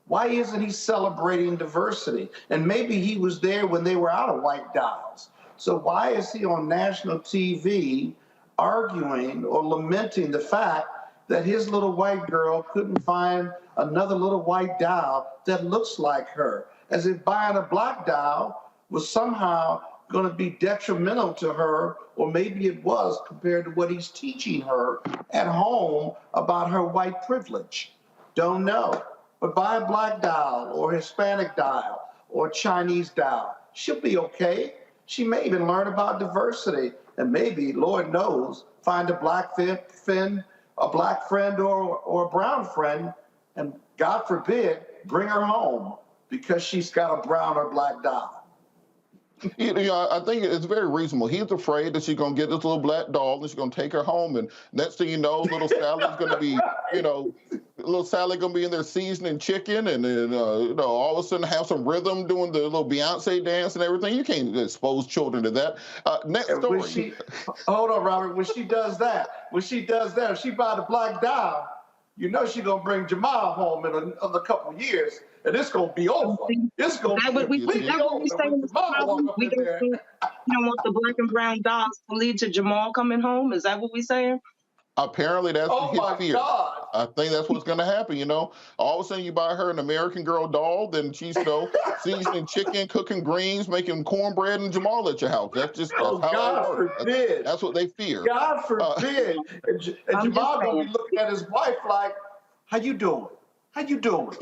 [SPEAKER 14] Why isn't he celebrating diversity? And maybe he was there when they were out of white dolls. So why is he on national TV arguing or lamenting the fact that his little white girl couldn't find another little white doll that looks like her, as if buying a black doll was somehow going to be detrimental to her, or maybe it was compared to what he's teaching her at home about her white privilege. Don't know. But buy a black doll or Hispanic doll or Chinese doll. She'll be okay. She may even learn about diversity and maybe, Lord knows, find a black friend or a brown friend, and God forbid, bring her home because she's got a brown or black doll.
[SPEAKER 1] You know, I think it's very reasonable. He's afraid that she's going to get this little black doll and she's going to take her home. And next thing you know, little Sally's going to be, little Sally going to be in there seasoning chicken and then, all of a sudden have some rhythm doing the little Beyonce dance and everything. You can't expose children to that. Next story.
[SPEAKER 14] Hold on, Robert. When she does that, if she buy the black doll, she's going to bring Jamal home in a couple of years. And it's going to be over. It's going to be completely over.
[SPEAKER 4] We don't want the black and brown dolls to lead to Jamal coming home. Is that what we're saying?
[SPEAKER 1] Apparently, that's his fear.
[SPEAKER 14] God.
[SPEAKER 1] I think that's what's going to happen. All of a sudden, you buy her an American Girl doll, then she's seasoning chicken, cooking greens, making cornbread, and Jamal at your house. That's how
[SPEAKER 14] God
[SPEAKER 1] it works.
[SPEAKER 14] forbid.
[SPEAKER 1] That's what they fear.
[SPEAKER 14] God forbid. And Jamal going to be looking at his wife like, "How you doing? How you doing?"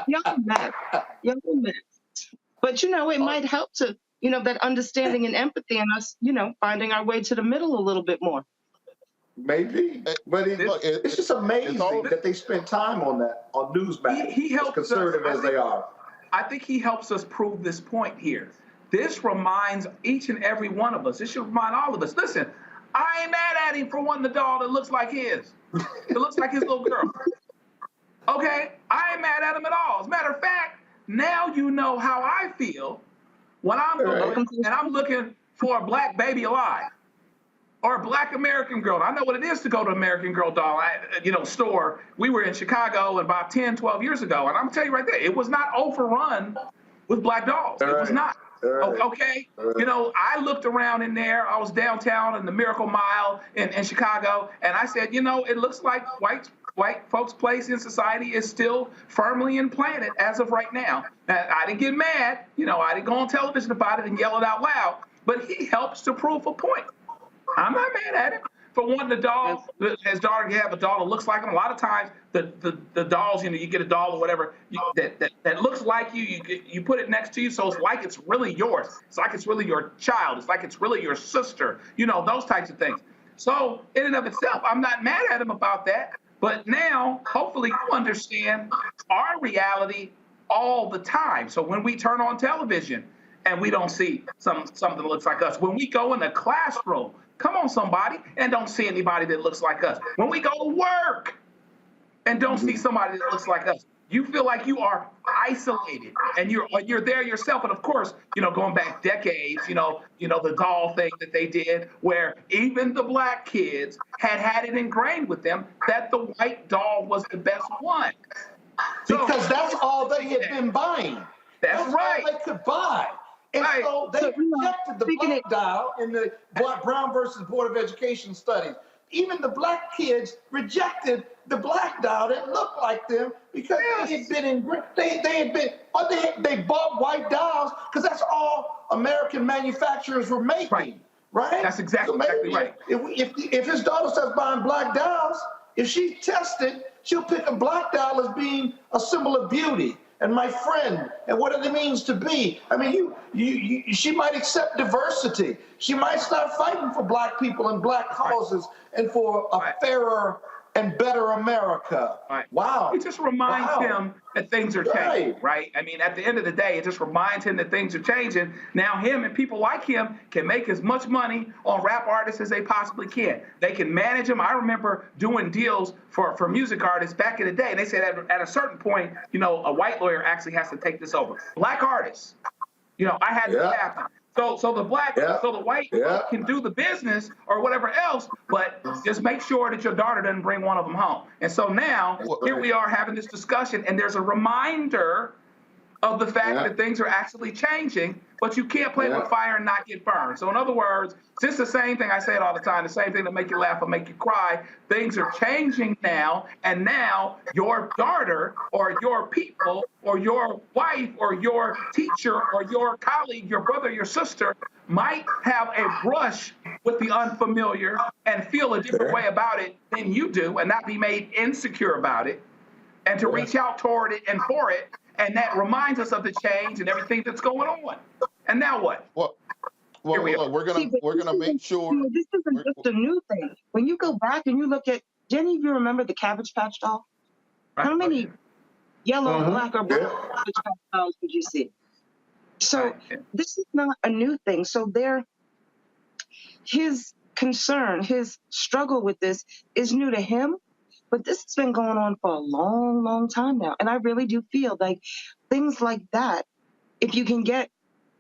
[SPEAKER 4] Y'all mad. But it might help to, that understanding and empathy and us, finding our way to the middle a little bit more.
[SPEAKER 14] Maybe. But it's just amazing that they spend time on that, on Newsmax,
[SPEAKER 15] he helps
[SPEAKER 14] as conservative as they are.
[SPEAKER 15] I think he helps us prove this point here. This reminds each and every one of us. This should remind all of us. Listen, I ain't mad at him for wanting the doll that looks like his. It looks like his little girl. Okay? I ain't mad at him at all. As a matter of fact, now you know how I feel when I'm going and I'm looking for a black baby alive or a black American Girl. I know what it is to go to American Girl doll store. We were in Chicago about 10, 12 years ago, and I'm going to tell you right there, it was not overrun with black dolls. It was not. Okay, I looked around in there. I was downtown in the Miracle Mile in Chicago, and I said, it looks like white folks' place in society is still firmly implanted as of right now. I didn't get mad. I didn't go on television about it and yell it out loud, but he helps to prove a point. I'm not mad at him for wanting a doll. His daughter can have a doll that looks like him. A lot of times, the dolls, you get a doll or whatever that looks like you. You put it next to you, so it's like it's really yours. It's like it's really your child. It's like it's really your sister. Those types of things. So in and of itself, I'm not mad at him about that. But now, hopefully, you understand our reality all the time. So when we turn on television and we don't see something that looks like us, when we go in the classroom, come on, somebody, and don't see anybody that looks like us. When we go to work and don't see somebody that looks like us, you feel like you are isolated and you're there yourself. And of course, going back decades, the doll thing that they did, where even the black kids had it ingrained with them that the white doll was the best one.
[SPEAKER 14] Because that's all they had been buying.
[SPEAKER 15] That's right.
[SPEAKER 14] All they could buy. And so they rejected the black doll in the Brown versus Board of Education studies. Even the black kids rejected the black doll that looked like them because they had been they bought white dolls because that's all American manufacturers were making, right?
[SPEAKER 15] That's exactly right.
[SPEAKER 14] If his daughter starts buying black dolls, if she's tested, she'll pick a black doll as being a symbol of beauty and my friend, and what it means to be. I mean, she might accept diversity. She might start fighting for black people and black causes and for a fairer and better America.
[SPEAKER 15] Right.
[SPEAKER 14] Wow.
[SPEAKER 15] It just reminds him that things are changing, right? I mean, at the end of the day, it just reminds him that things are changing. Now him and people like him can make as much money on rap artists as they possibly can. They can manage them. I remember doing deals for music artists back in the day, and they said at a certain point, a white lawyer actually has to take this over. Black artists, I had to happen. So the white can do the business or whatever else, but just make sure that your daughter doesn't bring one of them home. And so now here we are having this discussion, and there's a reminder of the fact that things are actually changing, but you can't play with fire and not get burned. So in other words, it's the same thing I say it all the time, the same thing that make you laugh or make you cry. Things are changing now, and now your daughter or your people or your wife or your teacher or your colleague, your brother, your sister might have a brush with the unfamiliar and feel a different way about it than you do and not be made insecure about it, and to reach out toward it and for it. And that reminds us of the change and everything that's going on. And now what?
[SPEAKER 1] Well, look, we're gonna make sure.
[SPEAKER 4] This isn't just a new thing. When you go back and you look at, Jenny, if you remember the Cabbage Patch doll, how many yellow, black, or brown Cabbage Patch dolls did you see? So this is not a new thing. So his concern, his struggle with this is new to him. But this has been going on for a long, long time now. And I really do feel like things like that, if you can get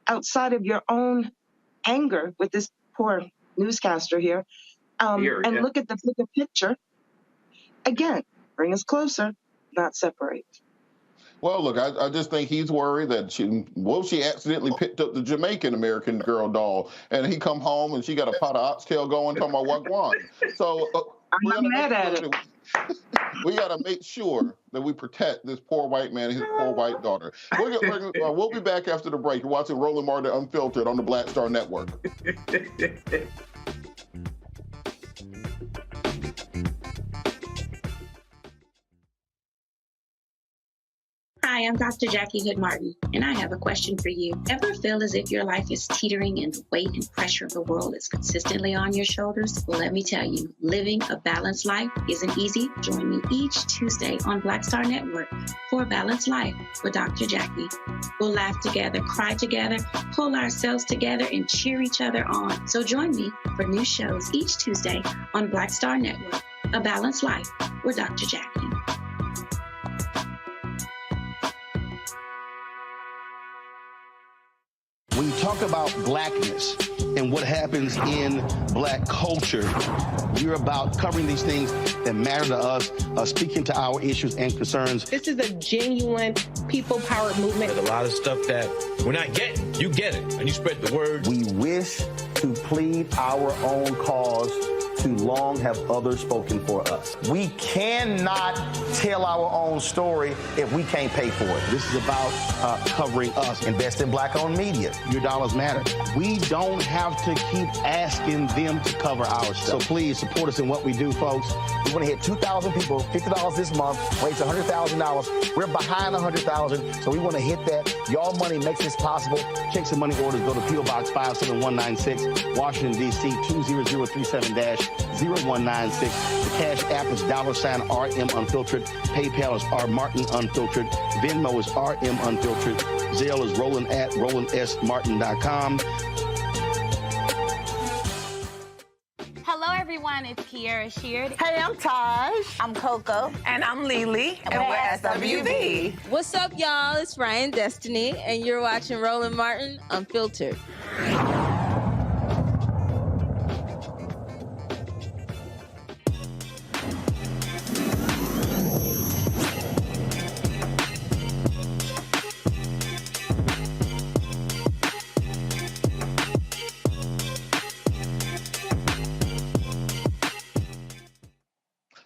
[SPEAKER 4] outside of your own anger with this poor newscaster here, and look at the bigger picture, again, bring us closer, not separate.
[SPEAKER 1] Well, look, I just think he's worried that she accidentally picked up the Jamaican American Girl doll, and he come home and she got a pot of oxtail going, talking about wagwan. So
[SPEAKER 4] I'm not mad at it.
[SPEAKER 1] We got to make sure that we protect this poor white man and his poor white daughter. We'll be back after the break. You're watching Roland Martin Unfiltered on the Black Star Network.
[SPEAKER 7] Hi, I'm Dr. Jackie Hood Martin, and I have a question for you. Ever feel as if your life is teetering and the weight and pressure of the world is consistently on your shoulders? Well, let me tell you, living a balanced life isn't easy. Join me each Tuesday on Black Star Network for a Balanced Life with Dr. Jackie. We'll laugh together, cry together, pull ourselves together, and cheer each other on. So join me for new shows each Tuesday on Black Star Network, A Balanced Life with Dr. Jackie.
[SPEAKER 9] When you talk about blackness and what happens in black culture, we're about covering these things that matter to us, speaking to our issues and concerns.
[SPEAKER 11] This is a genuine people-powered movement.
[SPEAKER 12] There's a lot of stuff that we're not getting. You get it, and you spread the word.
[SPEAKER 2] We wish to plead our own cause. Too long have others spoken for us. We cannot tell our own story if we can't pay for it.
[SPEAKER 9] This is about covering us.
[SPEAKER 2] Invest in black-owned media.
[SPEAKER 9] Your dollars matter. We don't have to keep asking them to cover our stuff. So please support us in what we do, folks.
[SPEAKER 2] We want to hit 2,000 people, $50 this month, raise $100,000. We're behind 100,000, so we want to hit that. Y'all money makes this possible.
[SPEAKER 9] Checks and money orders go to P.O. Box 57196, Washington, D.C. 20037-0196. The Cash App is $RM Unfiltered. PayPal is R Martin Unfiltered. Venmo is RM Unfiltered. Zelle is Roland at RolandSMartin.com.
[SPEAKER 13] Hello, everyone. It's Kiara Sheard.
[SPEAKER 16] Hey, I'm Taj. I'm Coco.
[SPEAKER 13] And I'm Lily.
[SPEAKER 16] And we're SWV.
[SPEAKER 17] What's up, y'all? It's Ryan Destiny, and you're watching Roland Martin Unfiltered.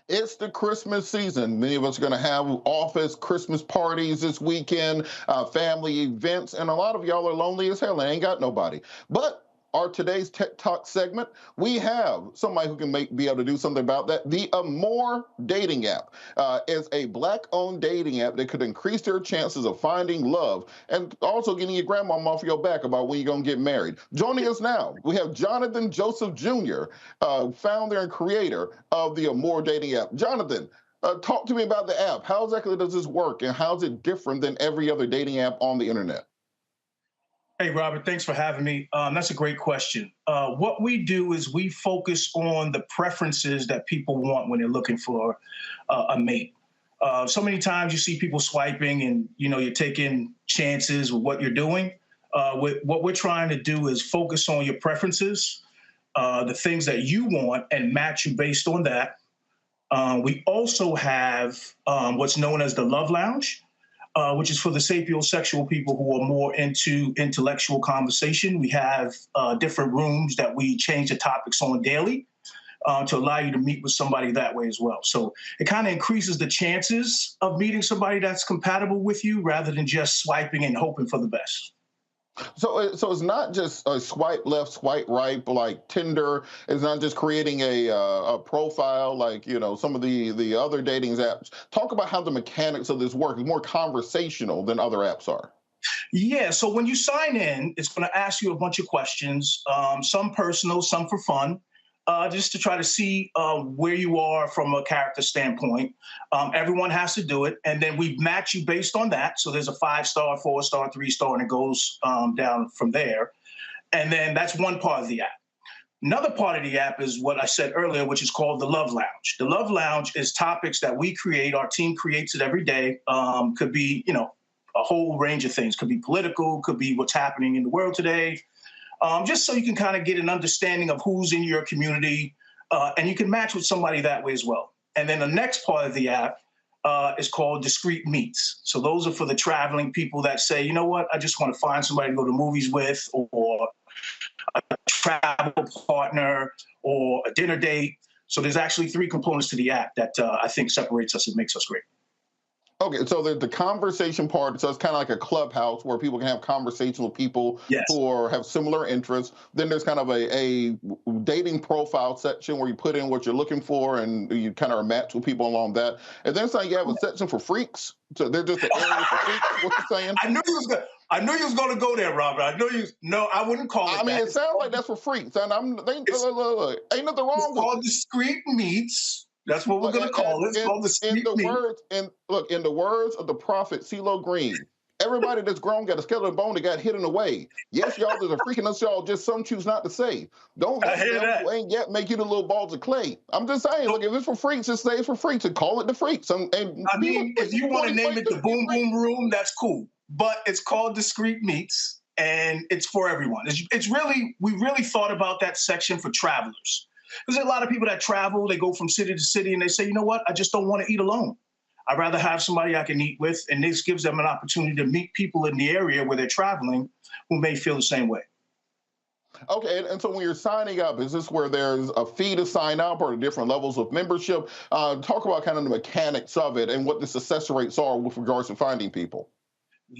[SPEAKER 1] It's the Christmas season. Many of us are going to have office Christmas parties this weekend, family events, and a lot of y'all are lonely as hell and ain't got nobody. But our today's Tech Talk segment, we have somebody who can be able to do something about that. The Amore dating app is a black-owned dating app that could increase their chances of finding love and also getting your grandmama off your back about when you're going to get married. Joining us now, we have Jonathan Joseph Jr., founder and creator of the Amore dating app. Jonathan, talk to me about the app. How exactly does this work, and how is it different than every other dating app on the internet?
[SPEAKER 18] Hey, Robert, thanks for having me. That's a great question. What we do is we focus on the preferences that people want when they're looking for a mate. So many times you see people swiping and, you're taking chances with what you're doing. What we're trying to do is focus on your preferences, the things that you want, and match you based on that. We also have what's known as the Love Lounge. which is for the sapiosexual people who are more into intellectual conversation. We have different rooms that we change the topics on daily to allow you to meet with somebody that way as well. So it kind of increases the chances of meeting somebody that's compatible with you rather than just swiping and hoping for the best.
[SPEAKER 1] So it's not just a swipe left, swipe right, but like Tinder. It's not just creating a profile like, you know, some of the other dating apps. Talk about how the mechanics of this work is more conversational than other apps are.
[SPEAKER 18] Yeah, so when you sign in, it's going to ask you a bunch of questions, some personal, some for fun. Just to try to see where you are from a character standpoint. Everyone has to do it, and then we match you based on that. So there's a 5-star, 4-star, 3-star, and it goes down from there. And then that's one part of the app. Another part of the app is what I said earlier, which is called the Love Lounge. The Love Lounge is topics that we create. Our team creates it every day. Could be, you know, a whole range of things. Could be political, could be what's happening in the world today. Just so you can kind of get an understanding of who's in your community, and you can match with somebody that way as well. And then the next part of the app is called Discreet Meets. So those are for the traveling people that say, you know what, I just want to find somebody to go to movies with, or a travel partner, or a dinner date. So there's actually 3 components to the app that I think separates us and makes us great.
[SPEAKER 1] Okay, so the conversation part, so it's kind of like a clubhouse where people can have conversations with people who have similar interests. Then there's kind of a dating profile section where you put in what you're looking for and you kind of match with people along that. And then it's like you have a section for freaks. So they're just an area for freaks. What you saying?
[SPEAKER 18] I knew you was going to go there, Robert. I wouldn't call it.
[SPEAKER 1] I mean, it sounds like that's for freaks. And look, ain't nothing wrong with it.
[SPEAKER 18] It's called Discreet Meets. That's what we're going to call it. It's called Discreet Meets.
[SPEAKER 1] In the words of the prophet CeeLo Green, everybody that's grown got a skeleton bone that got hidden away. Yes, y'all, there's a freaking us, y'all. Just some choose not to say. Don't let them who ain't yet make you the little balls of clay. I'm just saying, look, if it's for freaks, just say it's for freaks and call it the freaks.
[SPEAKER 18] I mean, if you want to name it the Boom Boom Room, that's cool. But it's called Discreet Meets, and it's for everyone. It's really, we really thought about that section for travelers. There's a lot of people that travel, they go from city to city, and they say, you know what, I just don't want to eat alone. I'd rather have somebody I can eat with, and this gives them an opportunity to meet people in the area where they're traveling who may feel the same way.
[SPEAKER 1] Okay, and so when you're signing up, is this where there's a fee to sign up or different levels of membership? Talk about kind of the mechanics of it and what the success rates are with regards to finding people.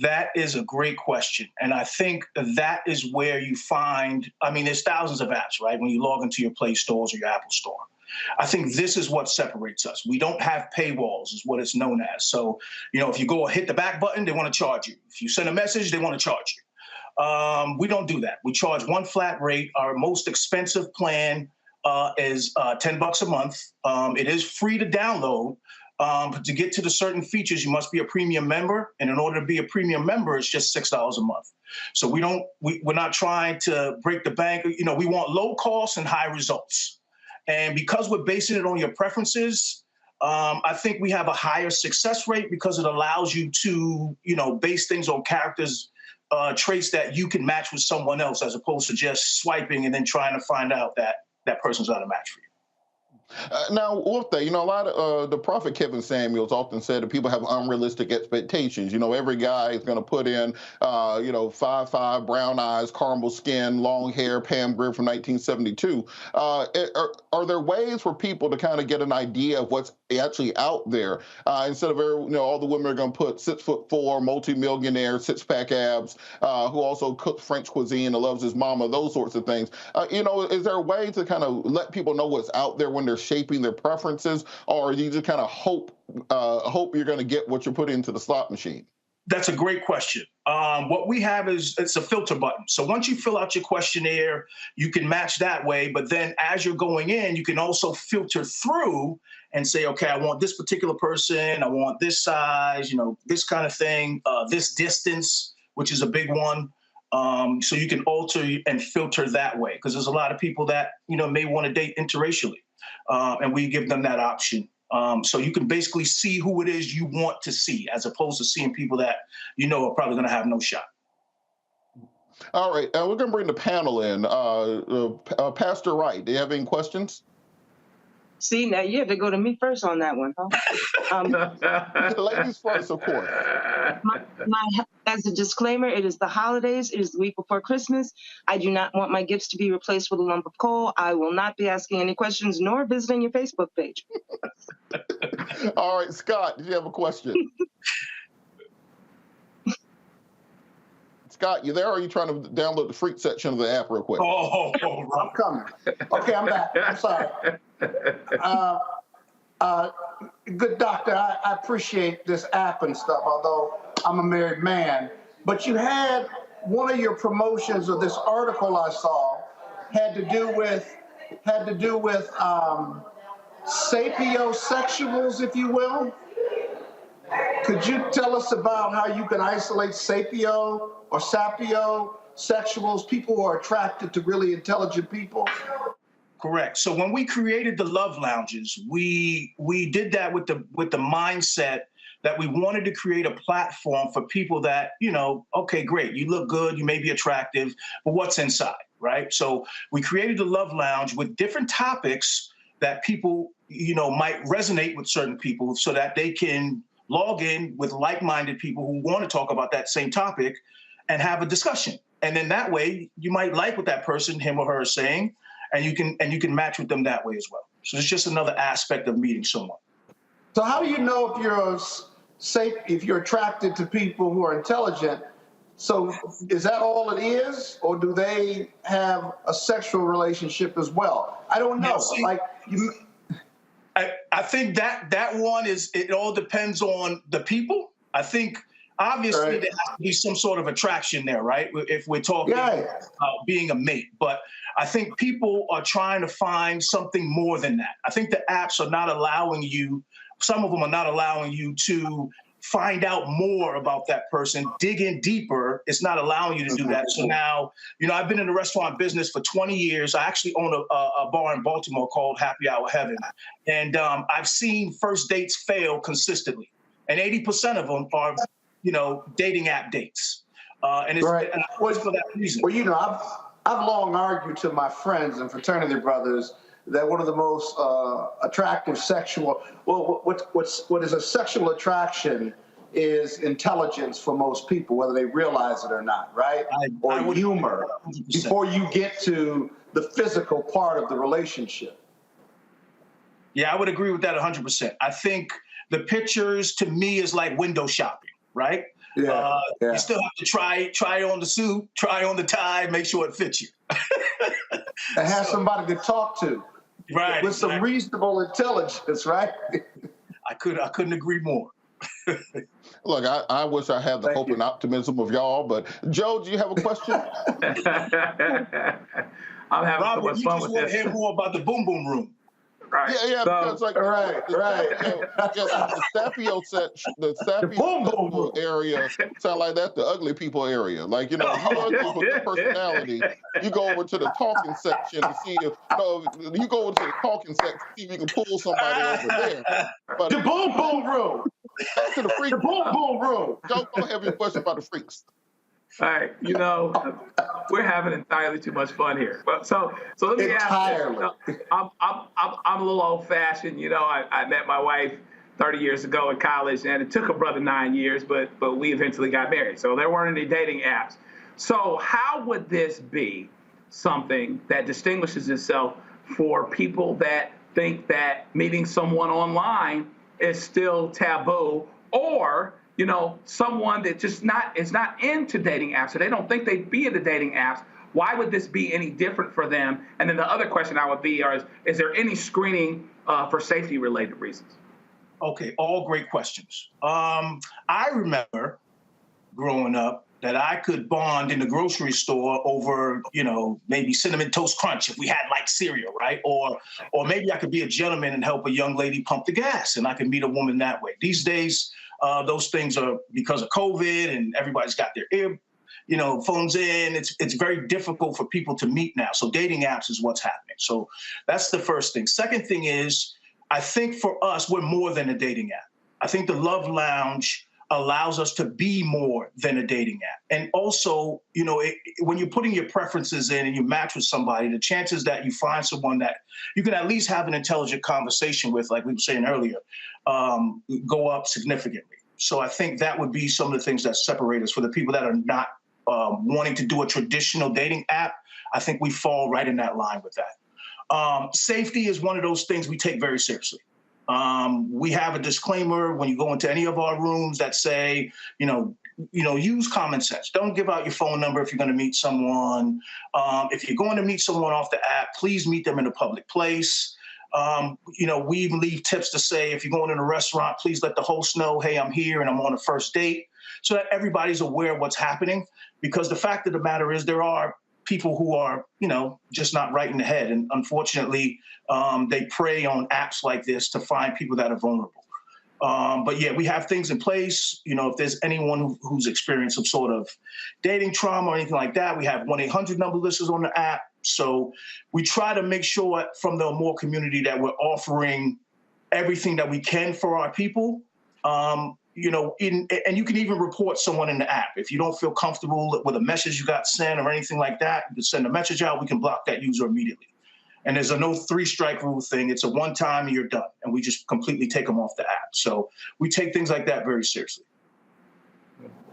[SPEAKER 18] That is a great question. And I think that is where you find, I mean, there's thousands of apps, right? When you log into your Play stores or your Apple store. I think this is what separates us. We don't have paywalls is what it's known as. So, you know, if you go hit the back button, they want to charge you. If you send a message, they want to charge you. We don't do that. We charge one flat rate. Our most expensive plan is $10 a month. It is free to download. But to get to the certain features, you must be a premium member. And in order to be a premium member, it's just $6 a month. So we're not trying to break the bank. You know, we want low costs and high results. And because we're basing it on your preferences, I think we have a higher success rate because it allows you to, you know, base things on characters, traits that you can match with someone else as opposed to just swiping and then trying to find out that that person's not a match for you.
[SPEAKER 1] Now, with that, you know, a lot of the prophet Kevin Samuels often said that people have unrealistic expectations. You know, every guy is going to put in, you know, 5'5", brown eyes, caramel skin, long hair, Pam Grier from 1972. Are there ways for people to kind of get an idea of what's actually out there instead of, you know, all the women are going to put 6'4", multi-millionaire, six-pack abs, who also cooks French cuisine and loves his mama, those sorts of things. You know, is there a way to kind of let people know what's out there when they're shaping their preferences, or you just kind of hope you're going to get what you put into the slot machine?
[SPEAKER 18] That's a great question. What we have is it's a filter button. So once you fill out your questionnaire, you can match that way. But then as you're going in, you can also filter through and say, okay, I want this particular person. I want this size, you know, this kind of thing, this distance, which is a big one. So you can alter and filter that way because there's a lot of people that, you know, may want to date interracially. And we give them that option. So you can basically see who it is you want to see as opposed to seeing people that you know are probably going to have no shot.
[SPEAKER 1] All right. We're going to bring the panel in. Pastor Wright, do you have any questions?
[SPEAKER 4] See, now you have to go to me first on that one, huh?
[SPEAKER 1] Ladies first, of course.
[SPEAKER 4] As a disclaimer, it is the holidays. It is the week before Christmas. I do not want my gifts to be replaced with a lump of coal. I will not be asking any questions nor visiting your Facebook page.
[SPEAKER 1] All right, Scott, did you have a question? Scott, you there, or are you trying to download the freak section of the app real quick?
[SPEAKER 14] I'm coming. Okay, I'm back. I'm sorry. Good doctor, I appreciate this app and stuff, although I'm a married man. But you had one of your promotions of this article I saw had to do with sapiosexuals, if you will. Could you tell us about how you can isolate sapio or sapiosexuals, people who are attracted to really intelligent people?
[SPEAKER 18] Correct. So when we created the love lounges, we did that with the mindset that we wanted to create a platform for people that, okay, great, you look good, you may be attractive, but what's inside, right? So we created the love lounge with different topics that people, might resonate with certain people so that they can log in with like-minded people who want to talk about that same topic and have a discussion. And then that way you might like what that person, him or her, is saying, and you can match with them that way as well. So it's just another aspect of meeting someone.
[SPEAKER 14] So how do you know if you're attracted to people who are intelligent? So is that all it is, or do they have a sexual relationship as well? I don't know.
[SPEAKER 18] I think that one it all depends on the people. I think obviously there has to be some sort of attraction there, right? If we're talking about being a mate. But I think people are trying to find something more than that. I think the apps are not allowing you, some of them are not allowing you to find out more about that person, dig in deeper. It's not allowing you to do that. So now, I've been in the restaurant business for 20 years. I actually own a bar in Baltimore called Happy Hour Heaven. And I've seen first dates fail consistently. And 80% of them are, dating app dates. And it's for that reason.
[SPEAKER 14] Well, I've long argued to my friends and fraternity brothers that one of the most attractive what is a sexual attraction is intelligence for most people, whether they realize it or not, right? Or humor, before you get to the physical part of the relationship.
[SPEAKER 18] Yeah, I would agree with that 100%. I think the pictures, to me, is like window shopping, right?
[SPEAKER 14] Yeah.
[SPEAKER 18] You still have to try on the suit, try on the tie, make sure it fits you.
[SPEAKER 14] And have somebody to talk to.
[SPEAKER 18] Right.
[SPEAKER 14] With some reasonable intelligence, right?
[SPEAKER 18] I couldn't agree more.
[SPEAKER 1] Look, I wish I had the hope and optimism of y'all, but Joe, do you have a question?
[SPEAKER 15] I'm having
[SPEAKER 18] Robert,
[SPEAKER 15] so much fun with this.
[SPEAKER 18] You just want to hear more about the boom boom room.
[SPEAKER 15] Right.
[SPEAKER 1] Yeah, because the sapio area sound like that's the ugly people area. Like, if you're ugly with your personality, you go over to the talking section to see if you go over to the talking section to see if you can pull somebody over there. But
[SPEAKER 14] the boom boom room.
[SPEAKER 1] Back to the freak.
[SPEAKER 14] The boom boom room.
[SPEAKER 1] Don't have any question about the freaks.
[SPEAKER 15] All right, we're having entirely too much fun here. But so let me ask you. I'm a little old-fashioned. I met my wife 30 years ago in college, and it took a brother 9 years, but we eventually got married. So there weren't any dating apps. So how would this be something that distinguishes itself for people that think that meeting someone online is still taboo, or someone that is not into dating apps, so they don't think they'd be into dating apps? Why would this be any different for them? And then the other question I would be is there any screening for safety-related reasons?
[SPEAKER 18] Okay, all great questions. I remember growing up that I could bond in the grocery store over, maybe Cinnamon Toast Crunch if we had like cereal, right? Or maybe I could be a gentleman and help a young lady pump the gas, and I could meet a woman that way. These days, those things are, because of COVID and everybody's got their phones in. It's very difficult for people to meet now. So dating apps is what's happening. So that's the first thing. Second thing is, I think for us, we're more than a dating app. I think the Love Lounge allows us to be more than a dating app. And also, when you're putting your preferences in and you match with somebody, the chances that you find someone that you can at least have an intelligent conversation with, like we were saying earlier, go up significantly. So I think that would be some of the things that separate us. For the people that are not wanting to do a traditional dating app, I think we fall right in that line with that. Safety is one of those things we take very seriously. We have a disclaimer when you go into any of our rooms that say, use common sense. Don't give out your phone number if you're going to meet someone. If you're going to meet someone off the app, please meet them in a public place. We even leave tips to say, if you're going in a restaurant, please let the host know, hey, I'm here and I'm on a first date, so that everybody's aware of what's happening. Because the fact of the matter is there are people who are, just not right in the head. And unfortunately, they prey on apps like this to find people that are vulnerable. But yeah, we have things in place. If there's anyone who's experienced some sort of dating trauma or anything like that, we have 1-800 number listed on the app. So we try to make sure from the Amore community that we're offering everything that we can for our people. And you can even report someone in the app. If you don't feel comfortable with a message you got sent or anything like that, you can send a message out, we can block that user immediately. And there's a no 3-strike rule thing. It's a one time and you're done. And we just completely take them off the app. So we take things like that very seriously.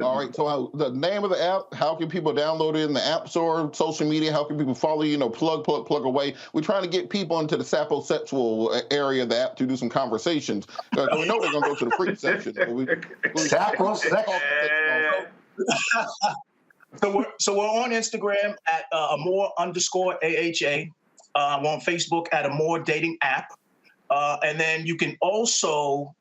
[SPEAKER 1] All right. So the name of the app, how can people download it in the App Store, social media? How can people follow you? Plug away. We're trying to get people into the saposexual area of the app to do some conversations. We know they're going to go to the freak section.
[SPEAKER 18] Saposexual. So we're on Instagram at Amore_AHA. We're on Facebook at Amore Dating App. And then you can also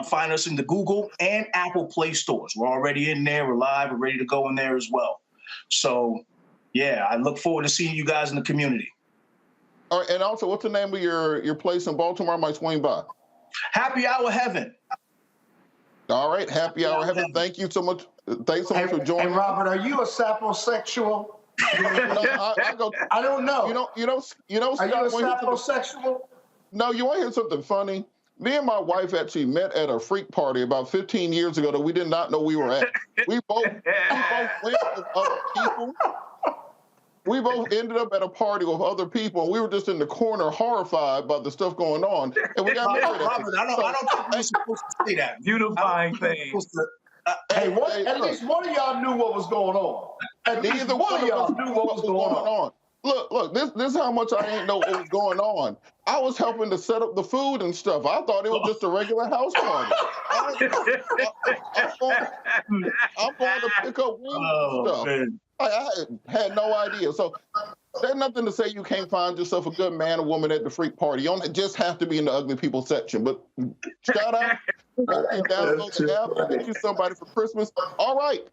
[SPEAKER 18] find us in the Google and Apple Play stores. We're already in there. We're live. We're ready to go in there as well. So, yeah, I look forward to seeing you guys in the community.
[SPEAKER 1] All right, and also, what's the name of your place in Baltimore? I might swing by.
[SPEAKER 18] Happy Hour Heaven.
[SPEAKER 1] All right, Happy Hour Heaven. Thank you so much. Thanks so much for joining.
[SPEAKER 14] And Robert, are you a saposexual? I don't know.
[SPEAKER 1] Are you a
[SPEAKER 14] saposexual?
[SPEAKER 1] No, you want to hear something funny? Me and my wife actually met at a freak party about 15 years ago that we did not know we were at. We both went with other people. We both ended up at a party with other people, and we were just in the corner horrified by the stuff going on. And we got married.
[SPEAKER 18] Robert, I don't think we're supposed to say that.
[SPEAKER 15] Unifying thing.
[SPEAKER 14] At least one of y'all knew what was going on. At least one of y'all knew what was going on.
[SPEAKER 1] Look, this is how much I ain't know what was going on. I was helping to set up the food and stuff. I thought it was just a regular house party. I'm going to pick up wings and stuff. Man. I had no idea. So there's nothing to say you can't find yourself a good man or woman at the freak party. You don't just have to be in the ugly people section. But shout out. Download the app. Get you somebody for Christmas. All right.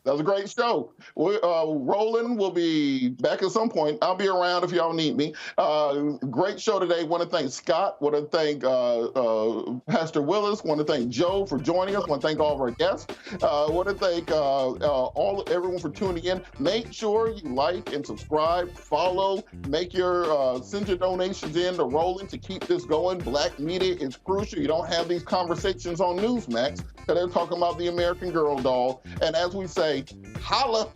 [SPEAKER 1] That was a great show. Roland will be back at some point. I'll be around if y'all need me. Great show today. Want to thank Scott. Want to thank Pastor Willis. Want to thank Joe for joining us. Want to thank all of our guests. Want to thank everyone for tuning in. Make sure you like and subscribe, follow, send your donations in to Roland to keep this going. Black media is crucial. You don't have these conversations on Newsmax because they're talking about the American Girl doll. And as we say, holla.